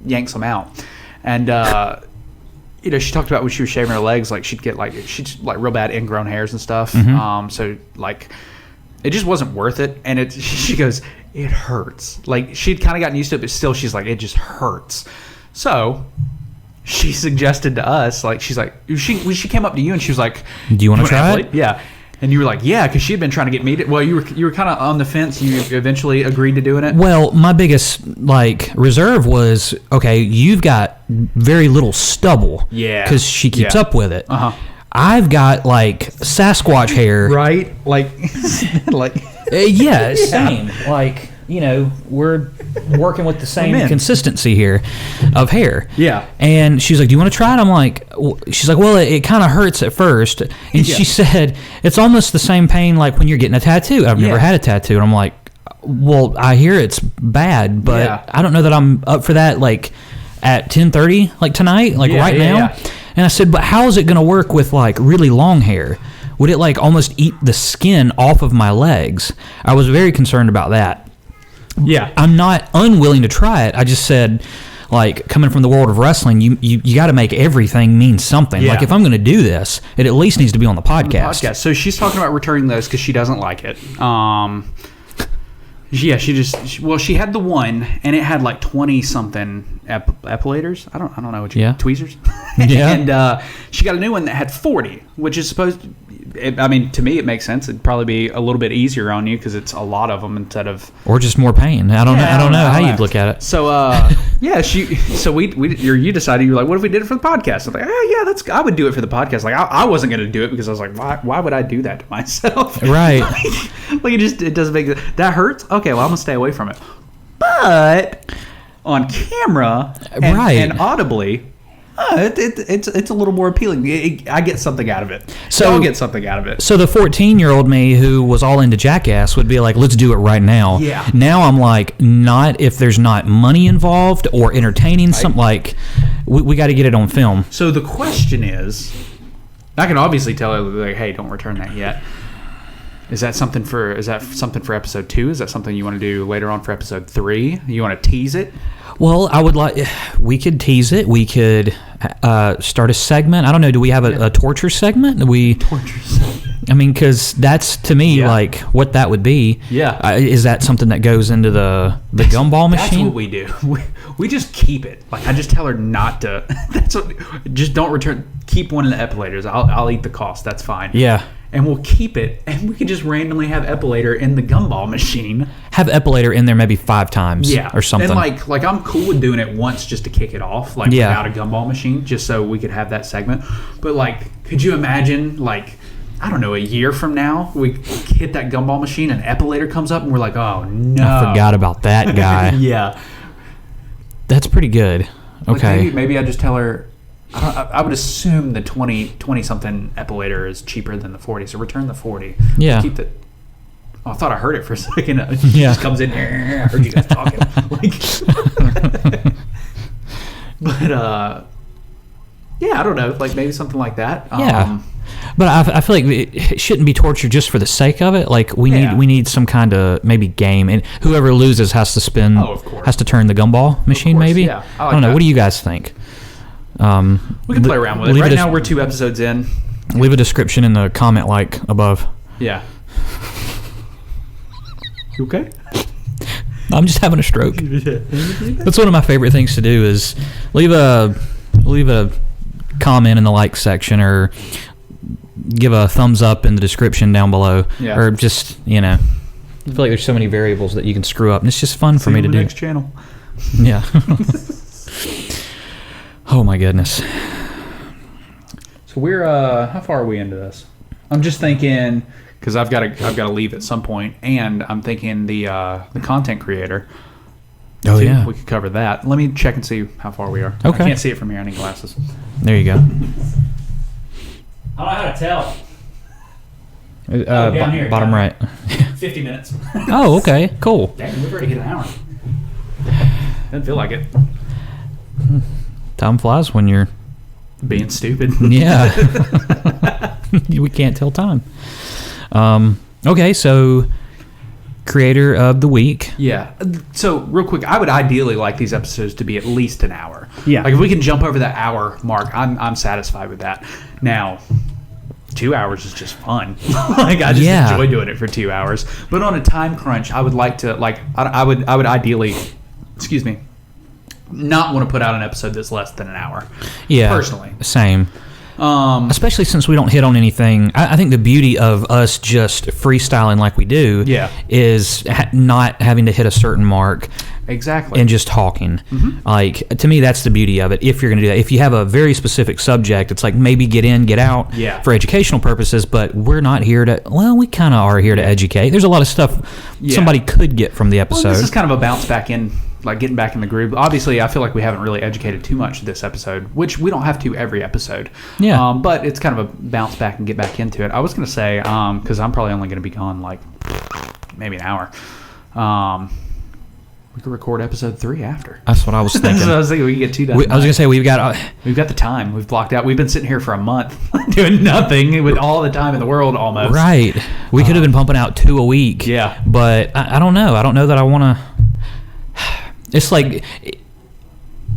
yanks them out, and. She talked about when she was shaving her legs, she'd get real bad ingrown hairs and stuff. So it just wasn't worth it. And she goes, it hurts. She'd kind of gotten used to it, but still she's like, it just hurts. So she suggested to us, she's like, she came up to you and she was like, do you want to try it? Yeah. And you were like, yeah, because she had been trying to get me to. Well, you were kind of on the fence. You eventually agreed to doing it. Well, my biggest reserve was, okay, you've got very little stubble. Yeah. Because she keeps up with it. I've got Sasquatch hair. Right. Yeah, same. We're working with the same consistency here of hair. Yeah. And she's like, do you want to try it? I'm like, she's like, well, it kind of hurts at first. And she said, it's almost the same pain when you're getting a tattoo. I've never had a tattoo. And I'm like, well, I hear it's bad, but I don't know that I'm up for that at 10:30 tonight, right now. Yeah. And I said, but how is it going to work with really long hair? Would it almost eat the skin off of my legs? I was very concerned about that. Yeah, I'm not unwilling to try it. I just said, coming from the world of wrestling, you got to make everything mean something. Yeah. If I'm going to do this, it at least needs to be on the podcast. So she's talking about returning those because she doesn't like it. Yeah, she had the one and it had 20 something epilators. I don't know what tweezers. Yeah. And she got a new one that had 40, which is supposed to. To me, it makes sense. It'd probably be a little bit easier on you because it's a lot of them instead of, or just more pain. I don't know how you'd look at it. So, you decided, you were like, what if we did it for the podcast? I'm like, I would do it for the podcast. I wasn't going to do it because I was like, why would I do that to myself? Right. It doesn't make that hurts. Okay, well, I'm gonna stay away from it. But on camera and audibly. It's a little more appealing. I get something out of it. So I'll get something out of it. So the 14-year-old me who was all into Jackass would be like, let's do it right now. Yeah. Now I'm like, not if there's not money involved or entertaining. Something we got to get it on film. So the question is, I can obviously tell her hey, don't return that yet. Is that something for episode 2? Is that something you want to do later on for episode 3? You want to tease it? Well, I would we could tease it. We could start a segment. I don't know. Do we have a torture segment? Torture segment. Because that's, to me, what that would be. Yeah. Is that something that goes into the gumball machine? That's what we do. We just keep it. I just tell her not to. Just don't return. Keep one of the epilators. I'll eat the cost. That's fine. Yeah. And we'll keep it, and we could just randomly have epilator in the gumball machine. Have epilator in there maybe 5 times, or something. And I'm cool with doing it once just to kick it off, without a gumball machine, just so we could have that segment. But could you imagine, I don't know, a year from now, we hit that gumball machine, and epilator comes up, and we're like, oh no, I forgot about that guy. Yeah, that's pretty good. Okay, maybe I just tell her. I would assume the 20-something epilator is cheaper than the 40, so return the 40. Yeah. Keep the. Oh, I thought I heard it for a second. It just comes in here. I heard you guys talking. But Yeah, I don't know, like maybe something like that. Yeah. But I feel like it shouldn't be torture just for the sake of it. Like we need some kind of maybe game, and whoever loses has to spin. Oh, of course. Has to turn the gumball machine. Maybe. Yeah, I don't know. That. What do you guys think? We can play around with it. Right now we're 2 episodes in. Leave a description in the comment above. Yeah. You okay? I'm just having a stroke. That's one of my favorite things to do is leave a comment in the like section or give a thumbs up in the description down below. Yeah. Or just, I feel like there's so many variables that you can screw up, and it's just fun for me to do. Next channel. Yeah. Oh my goodness. So we're how far are we into this? I'm just thinking because I've got to leave at some point, and I'm thinking the content creator. Oh yeah, we could cover that. Let me check and see how far we are. Okay. I can't see it from here. I need glasses. There you go. I don't know how to tell. Down here, bottom right. 50 minutes. Oh, okay, cool. Dang, we've already hit an hour. Doesn't feel like it. Time flies when you're being stupid. Yeah. We can't tell time. Okay, so creator of the week. Yeah. So real quick, I would ideally like these episodes to be at least an hour. Yeah. Like if we can jump over that hour mark, I'm satisfied with that. Now, 2 hours is just fun. Like I just enjoy doing it for 2 hours. But on a time crunch, I would like to I would ideally, not want to put out an episode that's less than an hour. Yeah. Personally. Same. Especially since we don't hit on anything. I think the beauty of us just freestyling like we do is not having to hit a certain mark. Exactly. And just talking. Mm-hmm. Like, to me, that's the beauty of it. If you're going to do that, if you have a very specific subject, it's like maybe get in, get out for educational purposes, but we're not here to, we kind of are here to educate. There's a lot of stuff somebody could get from the episode. Well, this is kind of a bounce back in, like getting back in the groove. Obviously, I feel like we haven't really educated too much this episode, which we don't have to every episode. Yeah. But it's kind of a bounce back and get back into it. I was going to say, because I'm probably only going to be gone like maybe an hour. We could record episode 3 after. That's what I was thinking. So I was thinking we could get 2 done. I was going to say we've got the time. We've blocked out. We've been sitting here for a month doing nothing with all the time in the world almost. Right. We could have been pumping out 2 a week. Yeah. But I don't know. I don't know that I want to. It's like,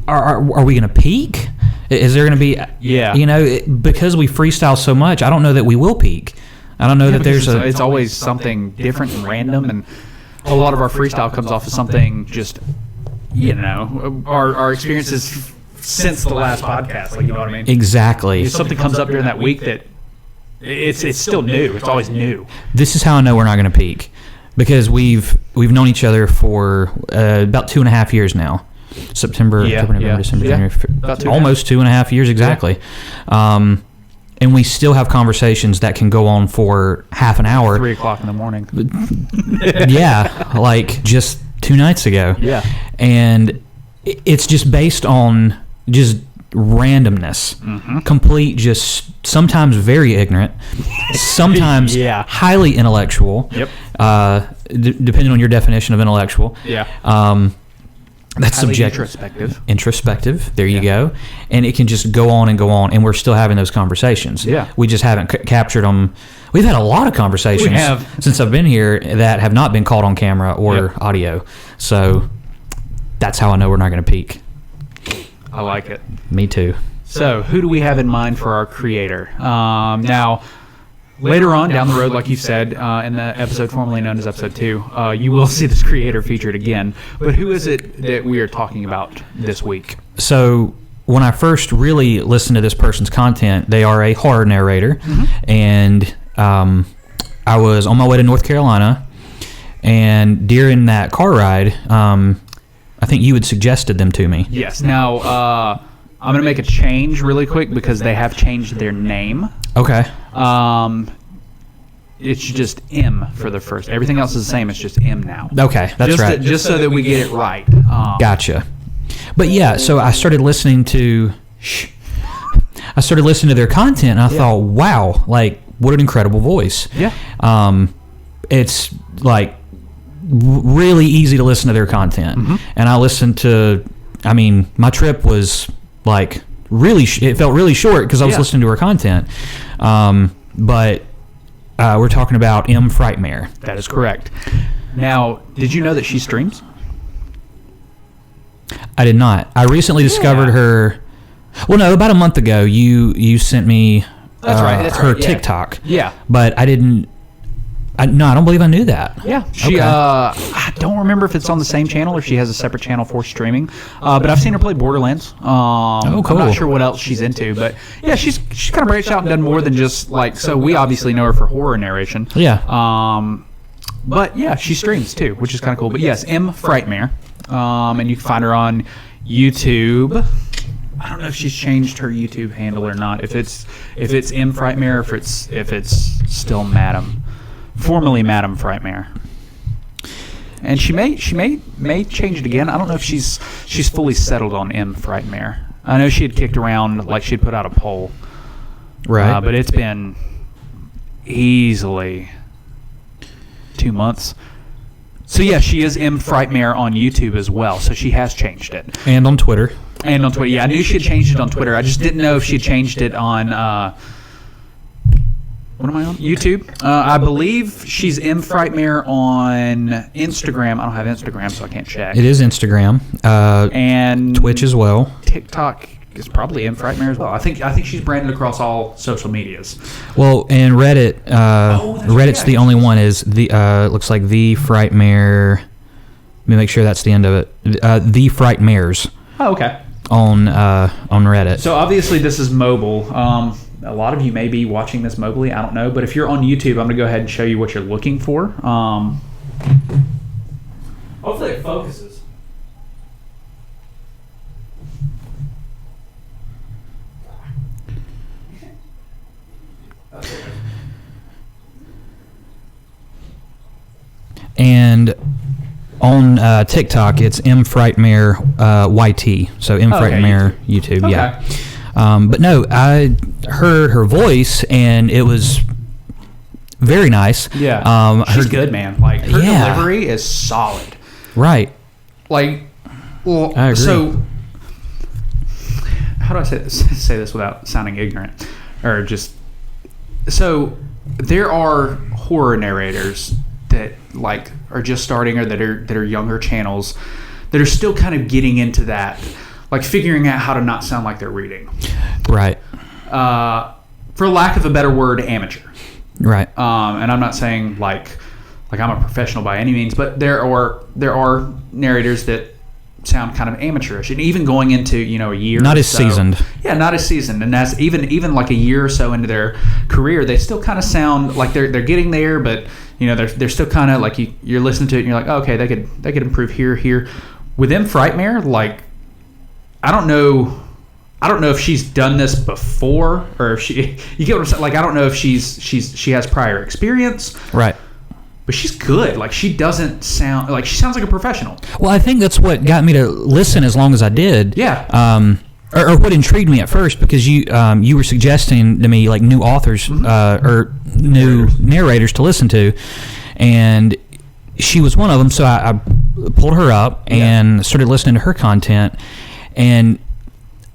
are we going to peak? Is there going to be? Yeah. Because we freestyle so much, I don't know that we will peak. I don't know that there's it's always something different and random, and a lot of our freestyle comes off of something just, our experiences since the last podcast. Like, you know what I mean? Exactly. If something comes up during that week that it's still new. It's always new. This is how I know we're not going to peak, because we've known each other for about 2.5 years now. September, October, November, December, January, almost 2.5 years exactly. Yeah. And we still have conversations that can go on for half an hour. 3 o'clock in the morning. Yeah, like just 2 nights ago. Yeah. And it's just based on just randomness. Mm-hmm. Complete, just sometimes very ignorant, sometimes highly intellectual. Yep. Depending on your definition of intellectual. Yeah. That's subjective. Introspective. There you go. And it can just go on, and we're still having those conversations. Yeah. We just haven't captured them. We've had a lot of conversations since I've been here that have not been caught on camera or audio. So that's how I know we're not going to peak. I like it. Me too. So who do we have in mind for our creator? Now, later on down the road, like you said, in the episode formerly known as episode 2, you will see this creator featured again. But who is it that we are talking about this week? So when I first really listened to this person's content, they are a horror narrator. Mm-hmm. And I was on my way to North Carolina, and during that car ride, I think you had suggested them to me. Yes. Now, I'm going to make a change really quick because they have changed their name. Okay. It's just M for the first. Everything else is the same. It's just M now. Okay, that's right. Just so that we get it right. Gotcha. But yeah, so I started listening to their content, and I thought, wow, like what an incredible voice. Yeah. It's like really easy to listen to their content, and I listened to. I mean, my trip was like it felt really short because I was listening to her content. But we're talking about Frightmare. That is correct. Now, did you know that she streams? I did not. I recently discovered her. Well, no, about a month ago, you sent me her TikTok. Yeah. But I didn't. I don't believe I knew that. Yeah. She. Okay. I don't remember if it's on the same channel or she has a separate channel for streaming. But I've seen her play Borderlands. Cool. I'm not sure what else she's into, but yeah, she's kind of branched out and done more than just like. So we obviously know her for horror narration. Yeah. But yeah, she streams too, which is kind of cool. But yes, Frightmare. And you can find her on YouTube. I don't know if she's changed her YouTube handle or not. If it's Frightmare, if it's still formerly Madam Frightmare. And she may change it again. I don't know if she's fully settled on Frightmare. I know she had kicked around, like she had put out a poll. Right. But it's been easily 2 months. So yeah, she is Frightmare on YouTube as well. So she has changed it. And on Twitter. Yeah, I knew she had changed it on Twitter. I just didn't know if she had changed it on what am I on? YouTube. I believe she's Frightmare on Instagram. I don't have Instagram, so I can't check. It is Instagram. And Twitch as well. TikTok is probably Frightmare as well. I think she's branded across all social medias. Well, and Reddit. Reddit's the only one. Is the looks like the Frightmare. Let me make sure that's the end of it. The Frightmares. Oh, okay. On Reddit. So obviously this is mobile. A lot of you may be watching this mobily. I don't know, but if you're on YouTube, I'm going to go ahead and show you what you're looking for. Hopefully it focuses. And on TikTok, it's Frightmare YT. So Frightmare YouTube. Okay. Yeah. But no, I heard her voice and it was very nice. Yeah. She's good, man. Like her delivery is solid. Right. Like, well, I agree. So how do I say this without sounding ignorant, or just so there are horror narrators that like are just starting or that are younger channels that are still kind of getting into that, like figuring out how to not sound like they're reading. Right. For lack of a better word, amateur. Right. And I'm not saying like I'm a professional by any means, but there are narrators that sound kind of amateurish, and even going into a year not or as so, seasoned. Yeah, not as seasoned, and that's even like a year or so into their career, they still kind of sound like they're getting there, but they're still kind of like you're listening to it and you're like, oh, okay, they could improve here. With Frightmare, like I don't know if she's done this before or if you get what I'm saying. Like I don't know if she has prior experience. Right. But she's good. Like she doesn't sound like she sounds like a professional. Well, I think that's what got me to listen as long as I did. Yeah. Or what intrigued me at first, because you were suggesting to me like new authors or new narrators to listen to, and she was one of them. So I pulled her up and started listening to her content, and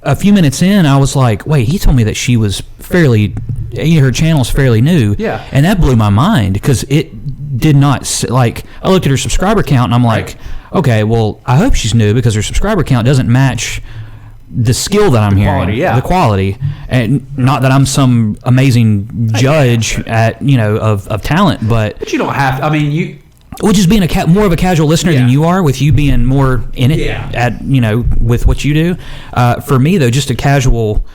a few minutes in, I was like, wait, he told me that she was her channel's fairly new. Yeah. And that blew my mind, because it did not, like, I looked at her subscriber count and I'm like, okay, well, I hope she's new, because her subscriber count doesn't match the skill that I'm hearing. The quality. And not that I'm some amazing judge at, of talent, but you don't have to. I mean, you... Well, just being more of a casual listener than you are, with you being more in it at with what you do. For me though, just a casual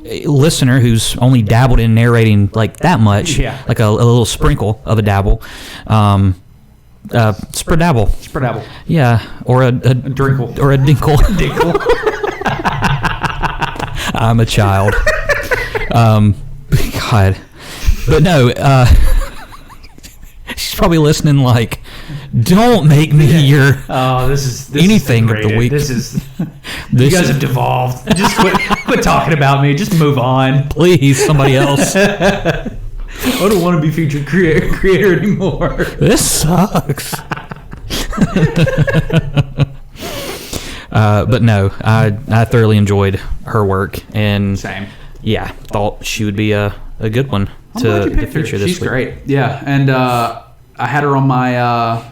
listener who's only dabbled in narrating like that much, like a little sprinkle of a dabble. Spradabble. Yeah, or a drinkle. Or a dinkle. I'm a child. God, but no. She's probably listening like, don't make me your this anything of the week. You guys have devolved. Just quit talking about me. Just move on. Please, somebody else. I don't want to be featured creator anymore. This sucks. But no, I thoroughly enjoyed her work, and same. Yeah, thought she would be a good one to feature this week. She's great. Yeah, and I had her on my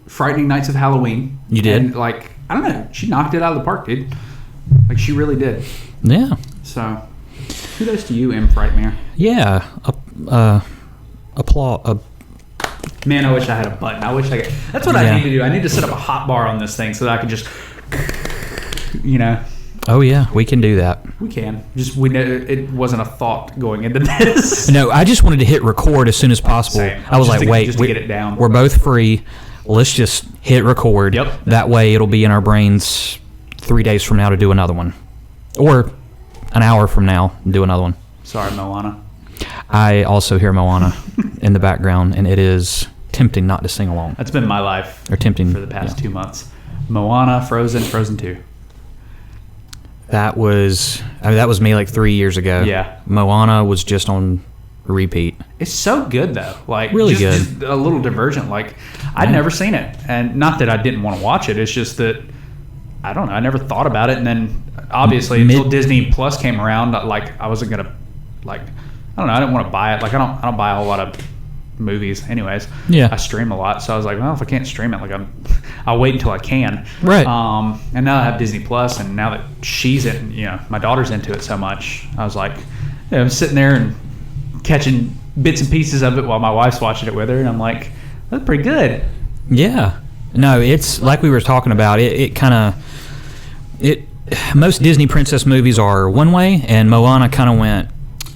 Frightening Nights of Halloween. You did? And, like, I don't know, she knocked it out of the park, dude. Like, she really did. Yeah. So, kudos to you, M. Frightmare. Yeah. Applaud. Man, I wish I had a button. I wish I could. That's what I need to do. I need to set up a hot bar on this thing so that I can just, you know. Oh yeah, we can do that. We can. We know it wasn't a thought going into this. No, I just wanted to hit record as soon as possible. Same. I was like, wait, to get it down. We're both free. Let's just hit record. Yep. That way it'll be in our brains 3 days from now to do another one. Or an hour from now and do another one. Sorry, Moana. I also hear Moana in the background, and it is tempting not to sing along. That's been my life. Or tempting for the past 2 months. Moana, Frozen 2. That was me like 3 years ago. Yeah. Moana was just on repeat. It's so good though. Like really just a little divergent. Like I'd never seen it, and not that I didn't want to watch it. It's just that I don't know. I never thought about it, and then obviously until Disney Plus came around, like I wasn't gonna like. I don't know. I didn't want to buy it. Like I don't buy a lot of movies, anyways. Yeah. I stream a lot, so I was like, well, if I can't stream it, like I'll wait until I can. Right. And now I have Disney Plus, and now that she's in, my daughter's into it so much, I was like, I'm sitting there and catching bits and pieces of it while my wife's watching it with her, and I'm like, that's pretty good. Yeah. No, it's like we were talking about. Most Disney princess movies are one way, and Moana kind of went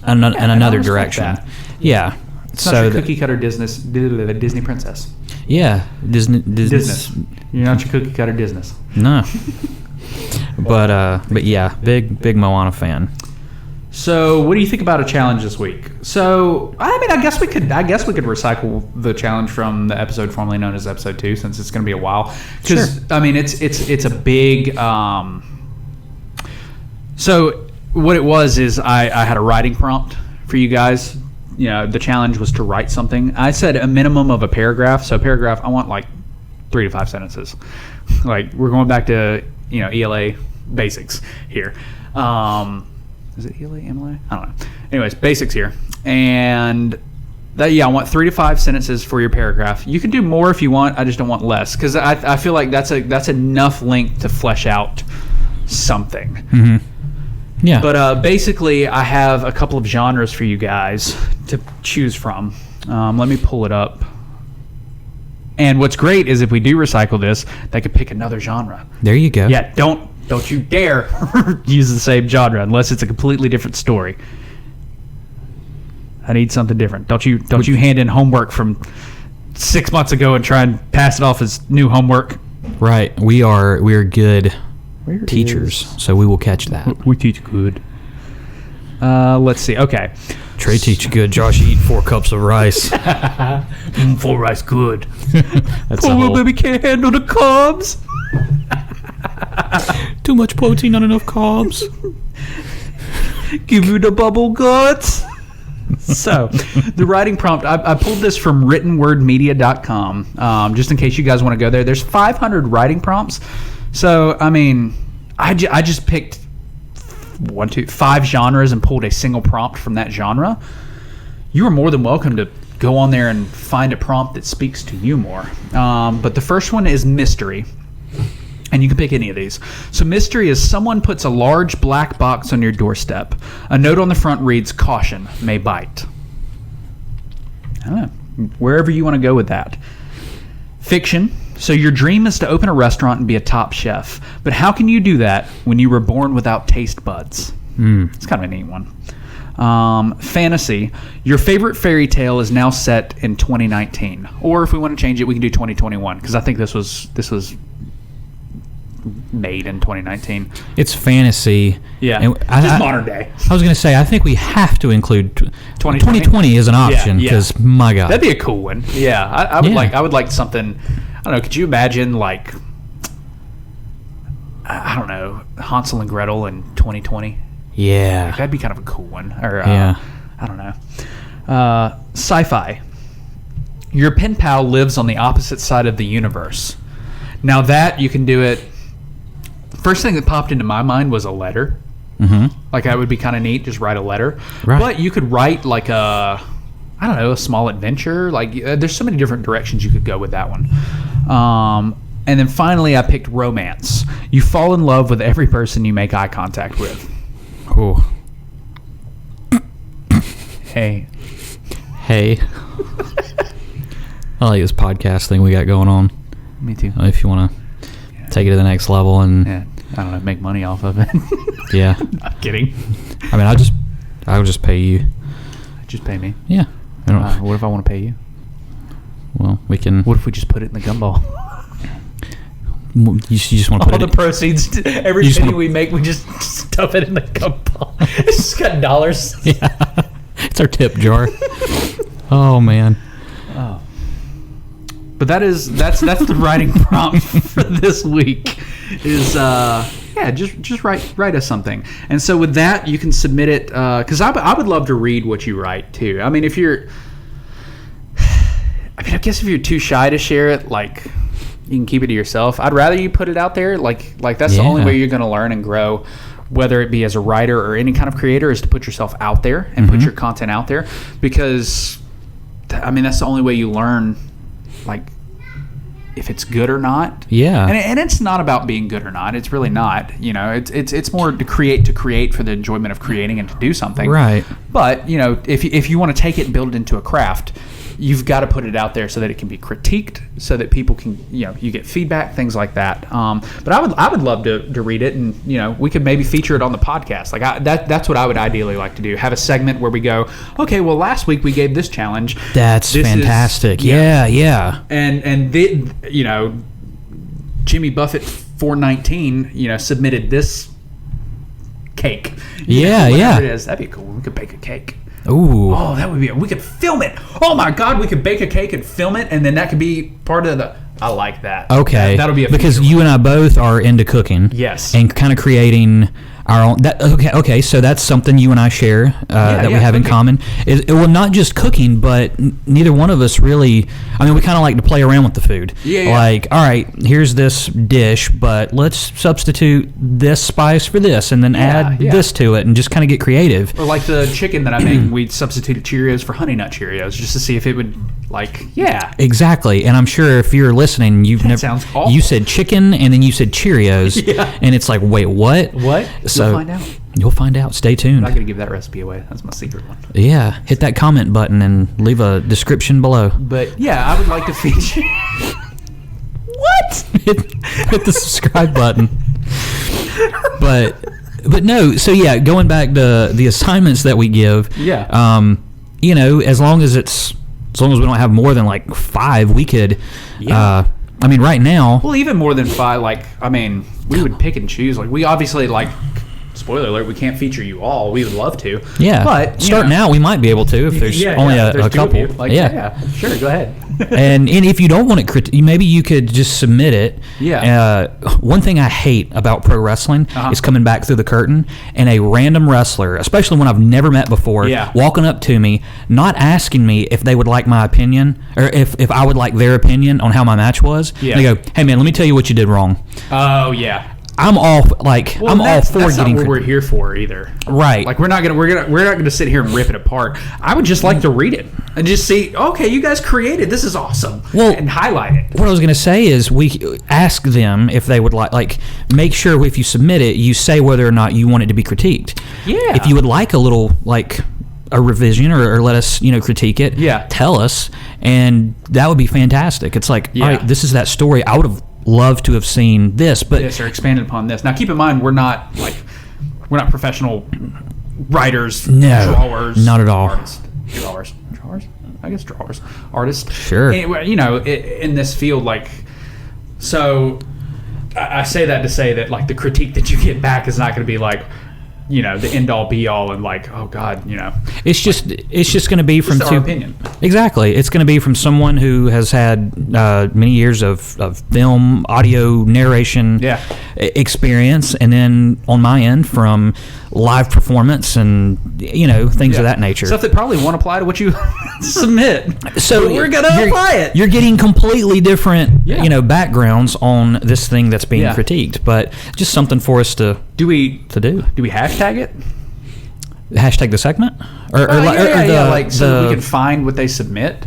in another direction. Yeah. It's not your cookie cutter Disney princess. Yeah, Disney. You're not your cookie cutter Disney. No. But yeah, big Moana fan. So, what do you think about a challenge this week? So, I mean, I guess we could recycle the challenge from the episode formerly known as episode 2, since it's going to be a while. Because I mean, it's a big. So, what it was is I had a writing prompt for you guys. The challenge was to write something. I said a minimum of a paragraph. So, a paragraph, I want like 3 to 5 sentences. Like, we're going back to ELA basics here. Is it ELA, MLA? I don't know. Anyways, basics here. And I want 3 to 5 sentences for your paragraph. You can do more if you want. I just don't want less, because I feel like that's enough length to flesh out something. Mm-hmm. Yeah. But basically, I have a couple of genres for you guys to choose from. Let me pull it up. And what's great is if we do recycle this, they could pick another genre. There you go. Yeah, don't you dare use the same genre unless it's a completely different story. I need something different. Don't you hand in homework from 6 months ago and try and pass it off as new homework. Right. We are good teachers, so we will catch that. We teach good. Let's see. Okay. Trey teach good. Josh eat 4 cups of rice. 4 rice good. That's poor little baby can't handle the carbs. Too much protein, not enough carbs. Give you the bubble guts. So, the writing prompt, I pulled this from writtenwordmedia.com, just in case you guys want to go there. There's 500 writing prompts. So, I mean, I just picked 5 genres and pulled a single prompt from that genre. You are more than welcome to go on there and find a prompt that speaks to you more. But the first one is mystery. And you can pick any of these. So mystery is someone puts a large black box on your doorstep. A note on the front reads, "Caution, may bite." I don't know. Wherever you want to go with that. Fiction. So your dream is to open a restaurant and be a top chef. But how can you do that when you were born without taste buds? It's kind of a neat one. Fantasy. Your favorite fairy tale is now set in 2019. Or if we want to change it, we can do 2021. Because I think this was made in 2019. It's fantasy. Yeah. Just modern day. I was going to say, I think we have to include 2020 as an option, because my God. That'd be a cool one. Yeah. I would like something, I don't know, could you imagine like, I don't know, Hansel and Gretel in 2020? Yeah. Like, that'd be kind of a cool one. Or, yeah. I don't know. Sci-fi. Your pen pal lives on the opposite side of the universe. Now that you can do it first thing that popped into my mind was a letter. Mm-hmm. Like, that would be kind of neat, just write a letter. Right. But you could write like a small adventure. Like, there's so many different directions you could go with that one. And then finally, I picked romance. You fall in love with every person you make eye contact with. Oh. Hey. I like this podcast thing we got going on. Me too. If you want to take it to the next level and I don't know, make money off of it. Yeah. Not kidding. I mean, I'll just pay you. Just pay me. Yeah. What if I want to pay you? Well, we can. What if we just put it in the gumball? You just want to put all the proceeds, every penny we make, we just stuff it in the gumball. It's just got dollars. Yeah. It's our tip jar. Oh man. Oh. But that's the writing prompt for this week. Is just write us something. And so with that, you can submit it because I would love to read what you write too. I mean, I guess if you're too shy to share it, like, you can keep it to yourself. I'd rather you put it out there. Like that's the only way you're going to learn and grow, whether it be as a writer or any kind of creator, is to put yourself out there and put your content out there. Because, I mean, that's the only way you learn, like, if it's good or not. Yeah. And it's not about being good or not. It's really not. You know, it's more to create for the enjoyment of creating and to do something. Right. But, you know, if you want to take it and build it into a craft, you've got to put it out there so that it can be critiqued, so that people can, you know, you get feedback, things like that. But I would love to read it, and, you know, we could maybe feature it on the podcast. Like, that's what I would ideally like to do. Have a segment where we go, okay, well, last week we gave this challenge. That's fantastic. Yeah. And you know, Jimmy Buffett 419, you know, submitted this cake. Whatever it is, that'd be cool. We could bake a cake. Ooh. Oh, that would be. We could film it. Oh my God, we could bake a cake and film it, and then that could be part of the. I like that. Okay. That'll be because you and I both are into cooking. Yes. And kind of creating our own. Okay. So that's something you and I share that we have in common. Well, not just cooking, but neither one of us really. I mean, we kind of like to play around with the food. Yeah. Like, all right, here's this dish, but let's substitute this spice for this, and then add this to it, and just kind of get creative. Or like the chicken that I made, we substituted Cheerios for Honey Nut Cheerios just to see if it would, like, Exactly. And I'm sure if you're listening, sounds awful. You said chicken and then you said Cheerios, and it's like, wait, what? What? So you'll find out. You'll find out. Stay tuned. I'm not going to give that recipe away. That's my secret one. Yeah. Hit that comment button and leave a description below. But yeah, I would like to feature. What? Hit the subscribe button. But no. So yeah, going back to the assignments that we give. Yeah. You know, as long as we don't have more than like 5, we could. Yeah. I mean, right now. Well, even more than 5. Like, I mean, we would pick and choose. Like, we obviously, like, spoiler alert, we can't feature you all. We would love to. Yeah. But starting out, we might be able to if there's only a couple. Like, yeah. Sure, go ahead. and if you don't want it, maybe you could just submit it. Yeah. One thing I hate about pro wrestling is coming back through the curtain and a random wrestler, especially one I've never met before, walking up to me, not asking me if they would like my opinion or if I would like their opinion on how my match was. Yeah. They go, "Hey man, let me tell you what you did wrong." Oh yeah. I'm all for getting. That's not what we're here for either. Right. Like, we're not gonna sit here and rip it apart. I would just like to read it and just see. Okay, you guys created this is awesome. Well, and highlight it. What I was gonna say is we ask them if they would like make sure if you submit it, you say whether or not you want it to be critiqued. Yeah. If you would like a little a revision or let us critique it. Yeah. Tell us, and that would be fantastic. It's like, all right, this is that story. I would have loved to have seen this, but or expanded upon this. Now, keep in mind, we're not professional writers, drawers, not at all. Drawers, I guess drawers, artists. Sure. And, in this field, so I say that to say that the critique that you get back is not going to be the end all be all and oh God, It's just going to be from our opinion. Exactly. It's going to be from someone who has had many years of film, audio, narration experience, and then on my end from live performance and things of that nature. Stuff that probably won't apply to what you submit. So we're gonna apply it. You're getting completely different backgrounds on this thing that's being critiqued, but just something for us to do. Do we hashtag it? Hashtag the segment, so we can find what they submit,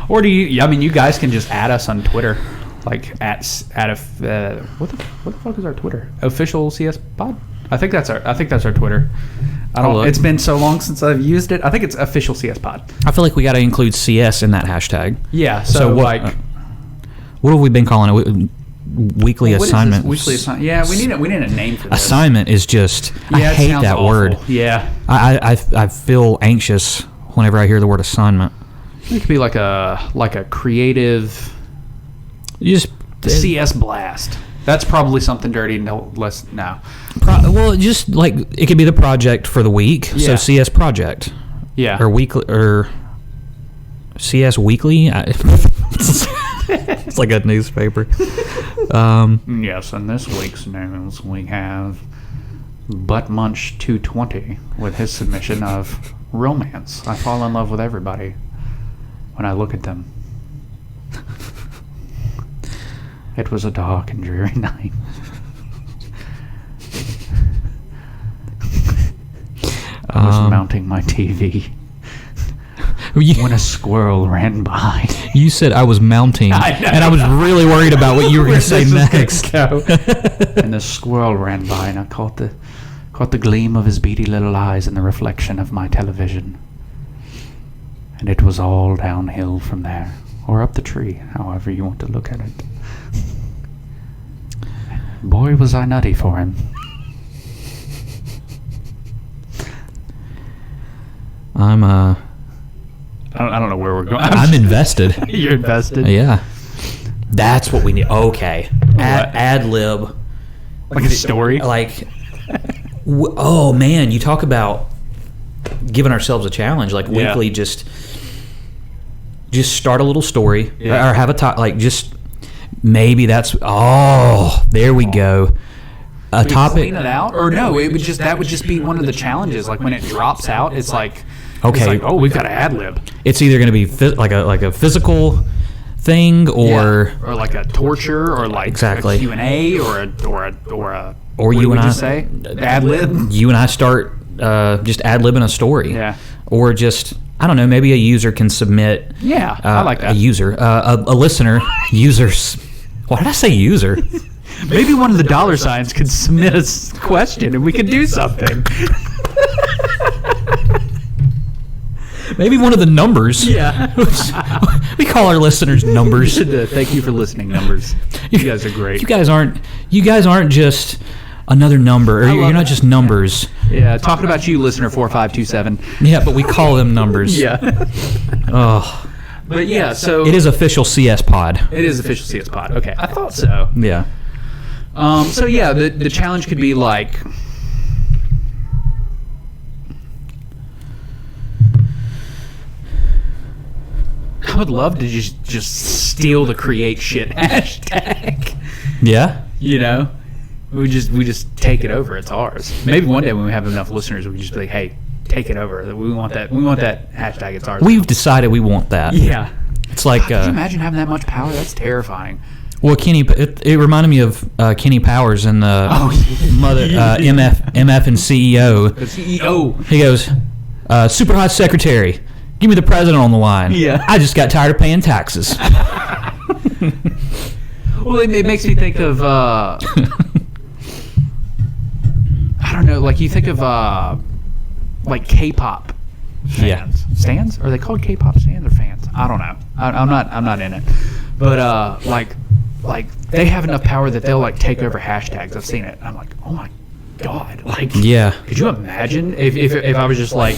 or do you? I mean, you guys can just add us on Twitter, like what the fuck is our Twitter? Official CS Pod. I think that's our Twitter. It's been so long since I've used it. I think it's Official CS Pod. I feel like we got to include CS in that hashtag. Yeah. So what have we been calling it? Weekly assignment. Weekly assignment. Yeah, we need a name for this. Assignment is just. I hate that awful. word. Yeah. I feel anxious whenever I hear the word assignment. It could be like a creative. CS blast. That's probably something dirty. No less now. Just like it could be the project for the week. Yeah. So CS project. Yeah. Or weekly or CS weekly. It's like a newspaper. Yes, in this week's news we have Butt Munch 220 with his submission of romance. I fall in love with everybody when I look at them. It was a dark and dreary night. I was mounting my TV when a squirrel ran by. You said I was mounting, and I was really worried about what you were going to say next. And the squirrel ran by, and I caught the gleam of his beady little eyes in the reflection of my television. And it was all downhill from there, or up the tree, however you want to look at it. Boy, was I nutty for him. I don't know where we're going. I'm invested. You're invested? Yeah. That's what we need. Okay. Ad lib. Like a story? Oh, man. You talk about giving ourselves a challenge. Like, weekly, just start a little story. Yeah. Or have a talk. Like, just maybe that's... Oh, there we go. A topic... Clean it out? Or no, that would just be one of the challenges. Like, when it drops out, it's like... Okay. It's like, we've got to ad lib. It's either going to be like a physical thing, or like a torture, or like a Q&A, or you and I say ad lib. You and I start just ad libbing a story. Yeah. Or just I don't know. Maybe a user can submit. Yeah, I like that. A listener, users. Why did I say user? Maybe one of the dollar signs could submit a question, and we could do something. Maybe one of the numbers. Yeah. We call our listeners numbers. Thank you for listening, numbers. You guys are great. You guys aren't just another number. Or you're not just numbers. Yeah, talking about you, listener 4527. Yeah, but we call them numbers. Yeah. Oh. But yeah, so... It is official CS Pod. It is official CS Pod. Okay, I thought so. Yeah. So yeah, the challenge could be like... I would love to just steal the create shit hashtag. Yeah. You know, we just take it over. It's ours. Maybe one day when we have enough listeners, we can just be like, hey, take it over. We want that. We want that hashtag. It's ours. We've decided we want that. Yeah. It's like. Can you imagine having that much power? That's terrifying. Well, Kenny, it reminded me of Kenny Powers in the MF and CEO. The CEO. He goes, super hot secretary. Give me the president on the line. Yeah. I just got tired of paying taxes. Well, it makes me think of, I don't know, like you think of, like K-pop fans. Yeah. Stands? Are they called K-pop stands or fans? I don't know. I'm not in it. But, like they have enough power that they'll, like, take over hashtags. I've seen it. I'm like, oh my God. Like, yeah. Could you imagine if I was just like,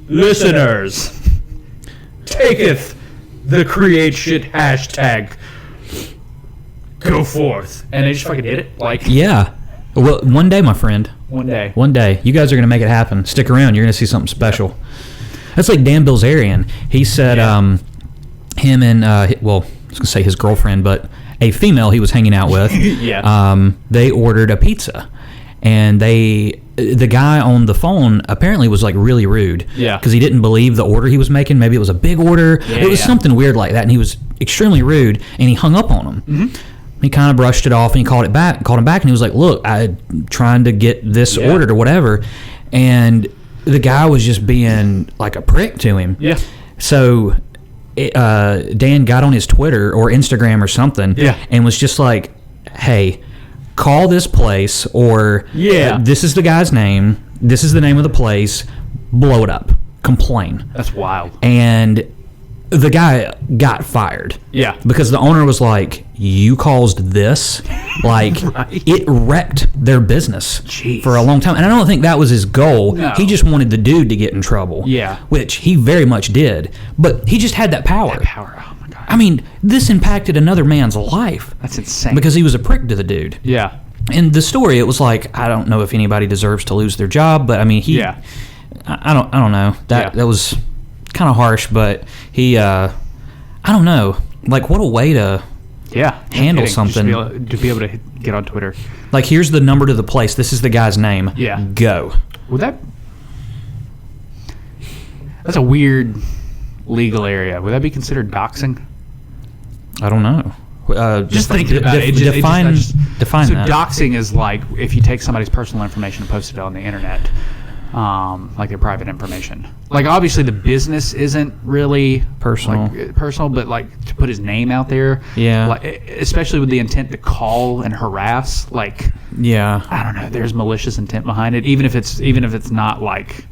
listeners, taketh the create shit hashtag, go forth, and they just fucking did it. Like, yeah. Well, one day, my friend. One day, you guys are gonna make it happen. Stick around. You're gonna see something special. That's like Dan Bilzerian. He said, him and I was gonna say his girlfriend, but a female he was hanging out with. Yeah. They ordered a pizza. and the guy on the phone apparently was like really rude. Yeah. Because he didn't believe the order he was making. Maybe it was a big order. Yeah, it was something weird like that, and he was extremely rude, and he hung up on him. Mm-hmm. He kind of brushed it off, and he called him back, and he was like, "Look, I'm trying to get this ordered or whatever," and the guy was just being like a prick to him. Yeah. So Dan got on his Twitter or Instagram or something, and was just like, "Hey, call this place, or this is the guy's name. This is the name of the place. Blow it up. Complain." That's wild. And the guy got fired. Yeah. Because the owner was like, "You caused this." Like, it wrecked their business for a long time. And I don't think that was his goal. No. He just wanted the dude to get in trouble. Yeah. Which he very much did. But he just had that power. Oh, my God. I mean, this impacted another man's life. That's insane. Because he was a prick to the dude. Yeah. In the story, it was like, I don't know if anybody deserves to lose their job, but I mean, he. Yeah. I don't know. That was kind of harsh, but he. I don't know. Like, what a way to. Handle something. Just to be able to get on Twitter. Like, here's the number to the place. This is the guy's name. Yeah. Go. Would that? That's a weird legal area. Would that be considered doxing? I don't know. Just thinking about it. Define so that. Doxing is like if you take somebody's personal information and post it on the internet, like their private information. Like, obviously the business isn't really personal, but like to put his name out there, like, especially with the intent to call and harass. Like, I don't know. There's malicious intent behind it, even if it's not like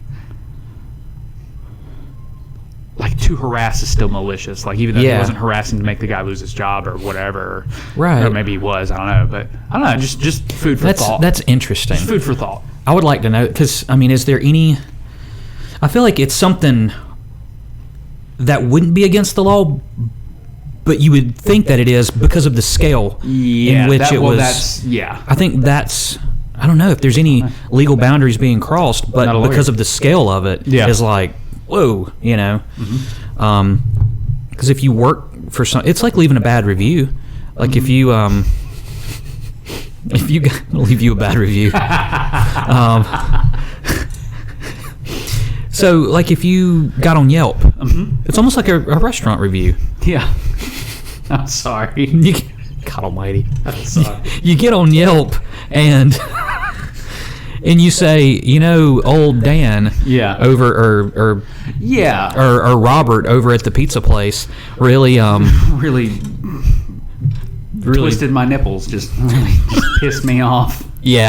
to harass is still malicious. Like, even though he wasn't harassing to make the guy lose his job or whatever, right? Or maybe he was. I don't know, but I don't know. Just food for thought. That's interesting. Just food for thought. I would like to know, because I mean, is there any? I feel like it's something that wouldn't be against the law, but you would think that it is because of the scale in which it was. I think that's. I don't know if there's any legal boundaries being crossed, but because of the scale of it, is like, whoa, you know. Because if you work for some, it's like leaving a bad review. Like if you I'll leave you a bad review. So like if you got on Yelp, it's almost like a restaurant review. Yeah. I'm sorry. God almighty. I'm sorry. You get on Yelp and you say, you know, old Dan over or Robert over at the pizza place really twisted my nipples, just pissed me off. He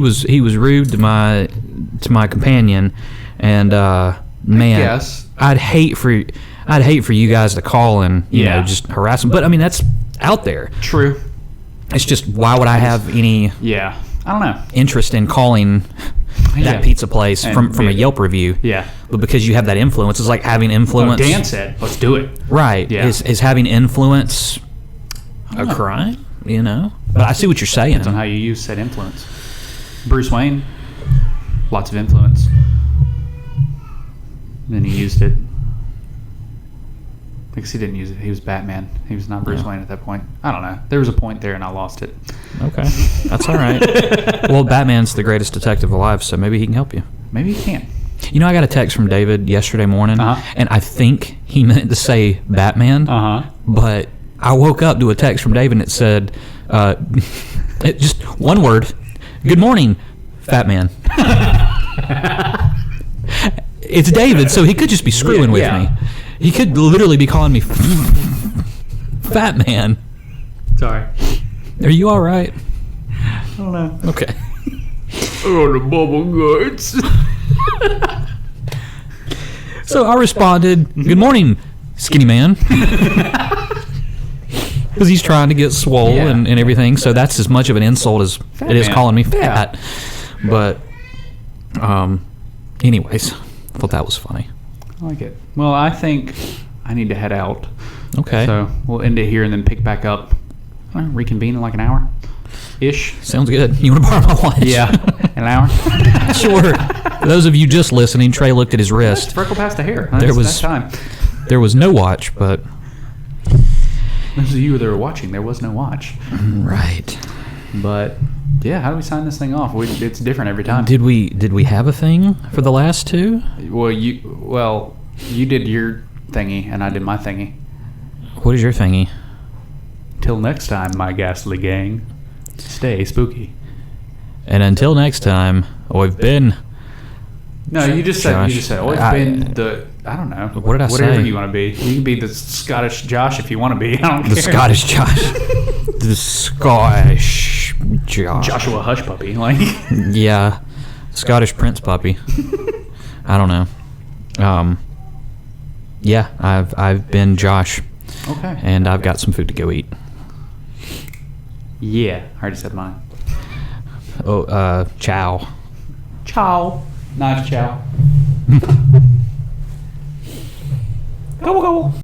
was rude to my companion, and man, I'd hate for you guys to call and you know, just harass him. But I mean, that's out there. True. It's just, why would I have any I don't know interest in calling that pizza place from a Yelp review? But because you have that influence, it's like having influence. Dan said, "Let's do it." Right. Is having influence a crime? You know. But I see what you're saying. Depends on how you use said influence. Bruce Wayne, lots of influence. And then he used it. I guess he didn't use it. He was Batman. He was not Bruce Wayne at that point. I don't know. There was a point there, and I lost it. Okay, that's all right. Well, Batman's the greatest detective alive, so maybe he can help you. Maybe he can. You know, I got a text from David yesterday morning, and I think he meant to say Batman, but I woke up to a text from David, and it said, just one word, "Good morning, Fat Man." It's David, so he could just be screwing with me. He could literally be calling me Fat Man. Sorry. Are you all right? I don't know. Okay. Oh, the bubble guts. So I responded, "Good morning, skinny man." Because he's trying to get swole and everything, so that's as much of an insult as fat it is man. Calling me fat. But, anyways, I thought that was funny. I like it. Well, I think I need to head out. Okay. So we'll end it here and then pick back up. Reconvene in like an hour-ish. Sounds good. You want to borrow my watch? Yeah. In an hour? Sure. For those of you just listening, Trey looked at his wrist. Freckle past the hair. There was no watch, but... Those of you that are watching, there was no watch. Right. But Yeah, how do we sign this thing off? It's different every time. Did we have a thing for the last two? Well, you did your thingy, and I did my thingy. What is your thingy? Till next time, my ghastly gang. Stay spooky. And until next time, I've been... No, you just said, I've been the... I don't know. What did I say? Whatever you want to be. You can be the Scottish Josh if you want to be. I don't care. The Scottish Josh. The Scottish Josh. Joshua Hush Puppy. Like. Yeah. Scottish Prince Puppy. I don't know. Yeah, I've been Josh. Okay. And I've got some food to go eat. Yeah. I already said mine. Oh, ciao. Ciao. Nice ciao. Gobble gobble.